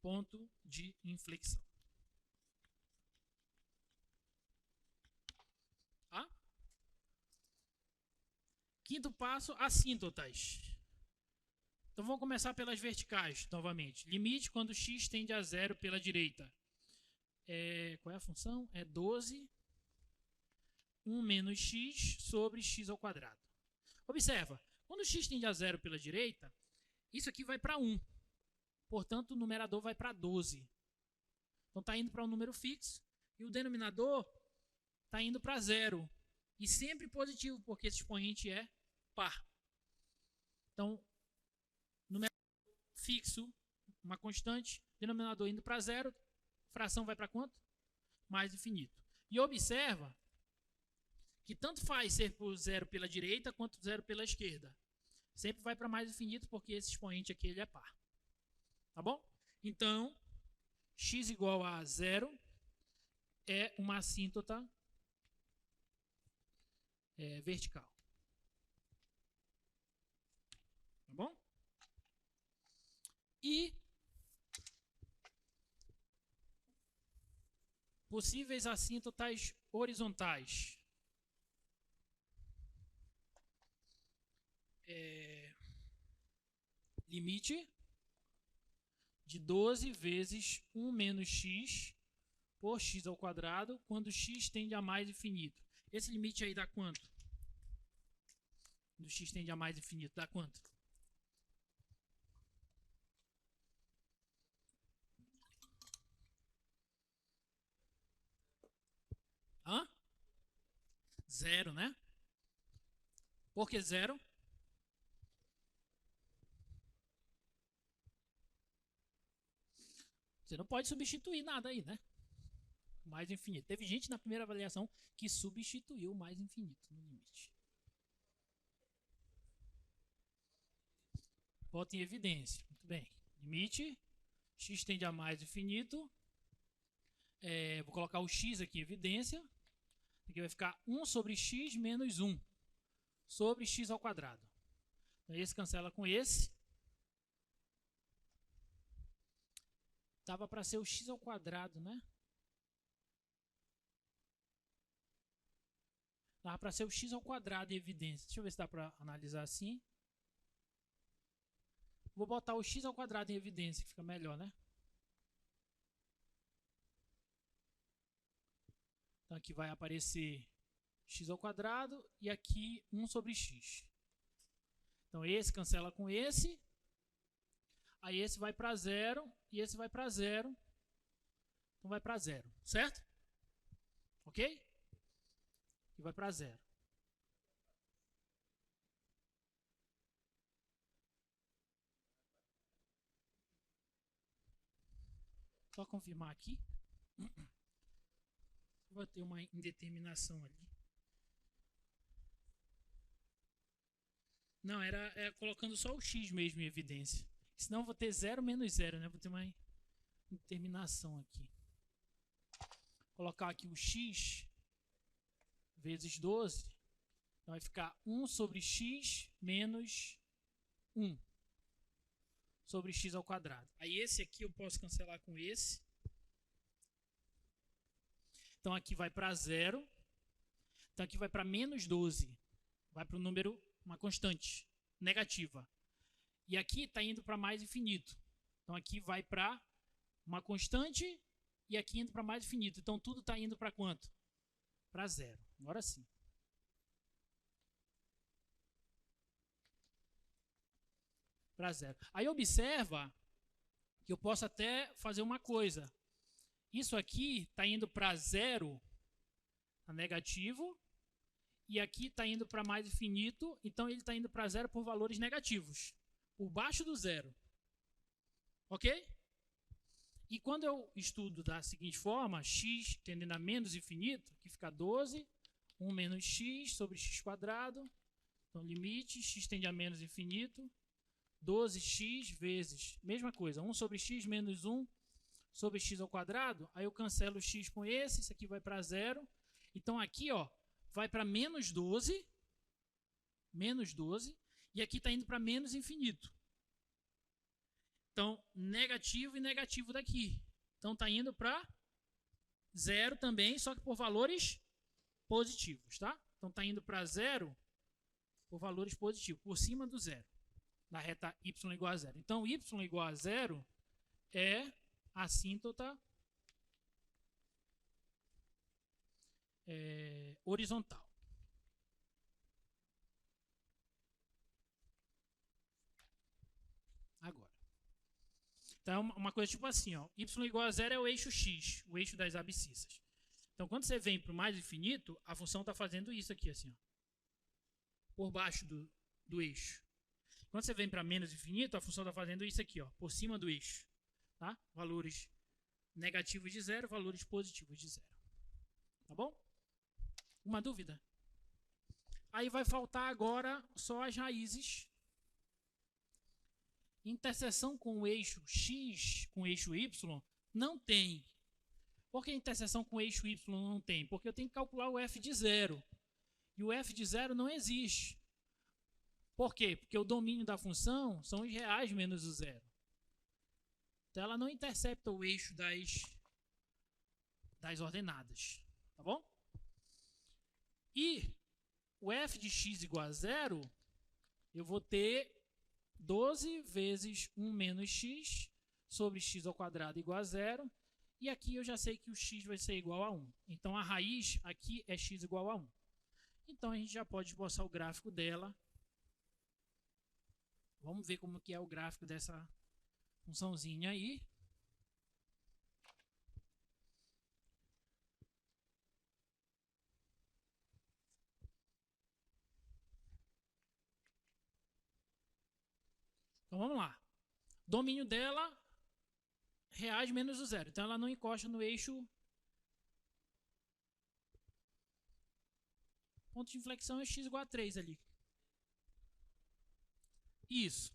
Ponto de inflexão. Tá? Quinto passo, assíntotas. Então vamos começar pelas verticais, novamente. Limite quando x tende a zero pela direita. Qual é a função? É 12, 1 menos x sobre x ao quadrado. Observa, quando x tende a zero pela direita, isso aqui vai para 1. Portanto, o numerador vai para 12. Então está indo para um número fixo e o denominador está indo para 0. E sempre positivo, porque esse expoente é par. Então, numerador fixo, uma constante, denominador indo para 0, fração vai para quanto? Mais infinito. E observa que tanto faz ser por 0 pela direita quanto 0 pela esquerda. Sempre vai para mais infinito porque esse expoente aqui ele é par. Tá bom? Então, x igual a 0 é uma assíntota vertical. Tá bom? E possíveis assíntotas horizontais. Limite de 12 vezes 1 menos x por x ao quadrado quando x tende a mais infinito. Esse limite aí dá quanto? Quando x tende a mais infinito, dá quanto? Hã? 0, né? Por que 0? Você não pode substituir nada aí, né? Mais infinito. Teve gente na primeira avaliação que substituiu o mais infinito no limite. Bota em evidência. Muito bem. Limite. X tende a mais infinito. Vou colocar o x aqui em evidência. Aqui vai ficar 1 sobre x menos 1 sobre x ao quadrado. Então, esse cancela com esse. Dava para ser o x ao quadrado, né? Dava para ser o x ao quadrado em evidência. Deixa eu ver se dá para analisar assim. Vou botar o x ao quadrado em evidência, que fica melhor, né? Então aqui vai aparecer x ao quadrado e aqui 1 sobre x. Então esse cancela com esse. Aí esse vai para 0 e esse vai para 0. Então vai para 0, certo? Ok? E vai para 0. Só confirmar aqui. Vai ter uma indeterminação ali. Não, era colocando só o x mesmo em evidência. Senão eu vou ter 0 menos 0, né? Vou ter uma indeterminação aqui. Vou colocar aqui o x vezes 12. Então vai ficar 1 sobre x menos 1 sobre x ao quadrado. Aí esse aqui eu posso cancelar com esse. Então aqui vai para 0. Então aqui vai para menos 12. Vai para o número, uma constante negativa. E aqui está indo para mais infinito. Então aqui vai para uma constante e aqui indo para mais infinito. Então tudo está indo para quanto? Para 0. Agora sim. Para 0. Aí observa que eu posso até fazer uma coisa. Isso aqui está indo para 0, a negativo, e aqui está indo para mais infinito, então ele está indo para 0 por valores negativos, por baixo do 0. Ok? E quando eu estudo da seguinte forma, x tendendo a menos infinito, aqui fica 12, 1 menos x sobre x quadrado, então limite, x tende a menos infinito, 12x vezes, mesma coisa, 1 sobre x menos 1 sobre x ao quadrado, aí eu cancelo o x com esse, isso aqui vai para 0. Então aqui, ó, vai para menos 12, e aqui está indo para menos infinito. Então, negativo e negativo daqui. Então está indo para 0 também, só que por valores positivos, tá? Então está indo para 0 por valores positivos, por cima do 0, na reta y igual a 0. Então, y igual a 0 é assíntota horizontal. Agora. Então, é uma coisa tipo assim, ó, y igual a 0 é o eixo x, o eixo das abscissas. Então, quando você vem para o mais infinito, a função está fazendo isso aqui, assim, ó, por baixo do eixo. Quando você vem para menos infinito, a função está fazendo isso aqui, ó, por cima do eixo. Tá? Valores negativos de 0, valores positivos de 0. Tá bom? Uma dúvida? Aí vai faltar agora só as raízes. Interseção com o eixo x, com o eixo y, não tem. Por que interseção com o eixo y não tem? Porque eu tenho que calcular o f de 0. E o f de 0 não existe. Por quê? Porque o domínio da função são os reais menos o 0. Então ela não intercepta o eixo das ordenadas. Tá bom? E o f de x igual a 0, eu vou ter 12 vezes 1 menos x sobre x ao quadrado igual a 0. E aqui eu já sei que o x vai ser igual a 1. Então a raiz aqui é x igual a 1. Então a gente já pode esboçar o gráfico dela. Vamos ver como que é o gráfico dessa funçãozinha aí. Então vamos lá. Domínio dela, reais menos o 0. Então ela não encosta no eixo. Ponto de inflexão é x igual a 3 ali. Isso.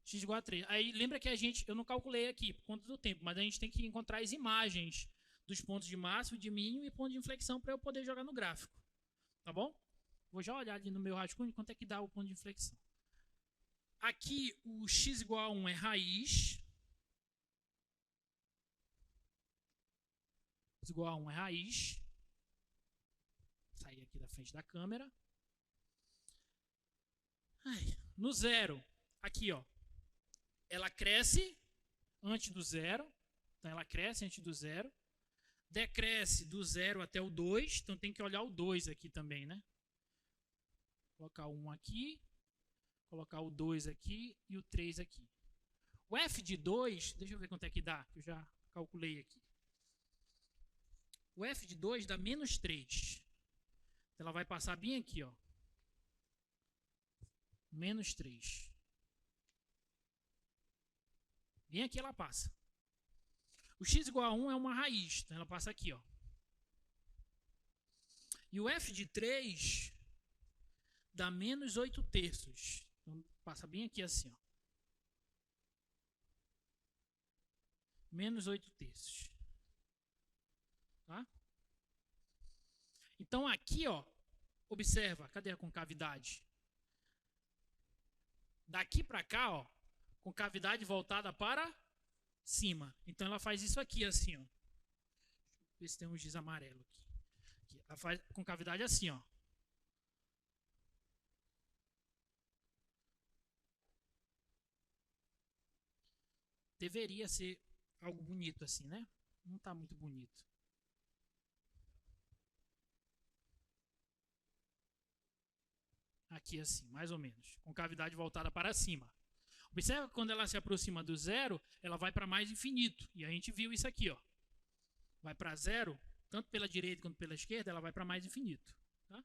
X igual a 3. Aí lembra que eu não calculei aqui por conta do tempo, mas a gente tem que encontrar as imagens dos pontos de máximo, de mínimo e ponto de inflexão para eu poder jogar no gráfico. Tá bom? Vou já olhar ali no meu rascunho quanto é que dá o ponto de inflexão. Aqui o x igual a 1 é raiz. x igual a 1 é raiz. Vou sair aqui da frente da câmera. No zero, aqui, ó, ela cresce antes do zero. Então, ela cresce antes do zero. Decresce do 0 até o 2. Então, tem que olhar o 2 aqui também, né? Colocar o 1 aqui. Colocar o 2 aqui e o 3 aqui. O f de 2, deixa eu ver quanto é que dá, que eu já calculei aqui. O f de 2 dá menos 3. Então, ela vai passar bem aqui, ó. Menos 3. Bem aqui ela passa. O x igual a 1 é uma raiz, então ela passa aqui, ó. E o f de 3 dá menos 8 terços. Então passa bem aqui assim, ó. Menos 8 terços. Tá? Então aqui, ó, observa, cadê a concavidade? Daqui para cá, ó, concavidade voltada para cima. Então ela faz isso aqui assim, ó. Deixa eu ver se tem um giz amarelo aqui. Ela faz concavidade assim, ó. Deveria ser algo bonito assim, né? Não está muito bonito. Aqui assim, mais ou menos. Concavidade voltada para cima. Observa que quando ela se aproxima do zero, ela vai para mais infinito. E a gente viu isso aqui, ó. Vai para zero, tanto pela direita quanto pela esquerda, ela vai para mais infinito. Tá?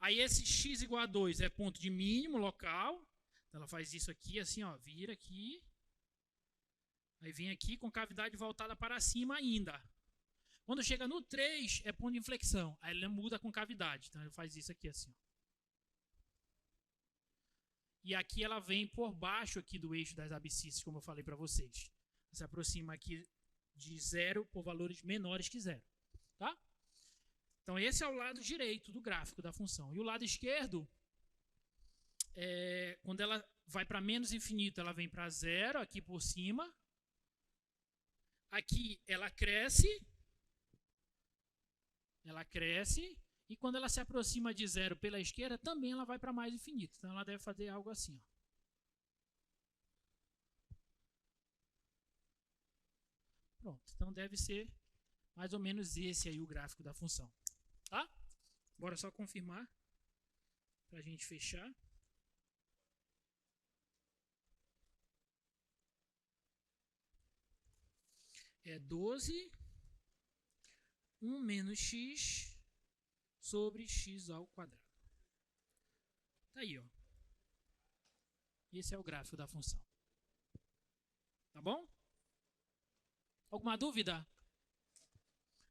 Aí esse x igual a 2 é ponto de mínimo local. Então ela faz isso aqui, assim, ó, vira aqui. Aí vem aqui, concavidade voltada para cima ainda. Quando chega no 3, é ponto de inflexão. Aí ela muda a concavidade. Então ela faz isso aqui, assim, ó. E aqui ela vem por baixo aqui do eixo das abscissas, como eu falei para vocês. Se aproxima aqui de zero por valores menores que zero. Tá? Então esse é o lado direito do gráfico da função. E o lado esquerdo, quando ela vai para menos infinito, ela vem para zero aqui por cima. Aqui ela cresce. Ela cresce. E quando ela se aproxima de zero pela esquerda, também ela vai para mais infinito. Então ela deve fazer algo assim, ó. Pronto. Então deve ser mais ou menos esse aí o gráfico da função. Tá? Bora só confirmar para a gente fechar. É 12, 1 menos x sobre x ao quadrado. Tá aí, ó. Esse é o gráfico da função. Tá bom? Alguma dúvida?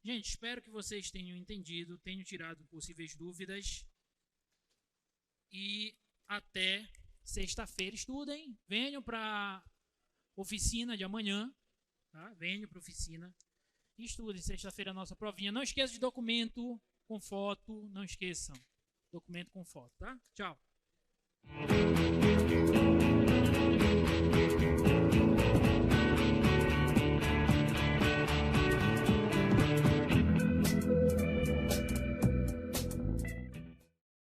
Gente, espero que vocês tenham entendido, tenham tirado possíveis dúvidas. E até sexta-feira. Estudem, venham para a oficina de amanhã. Tá? Venham para a oficina. E estudem, sexta-feira a nossa provinha. Não esqueça de documento com foto, não esqueçam. Documento com foto, tá? Tchau.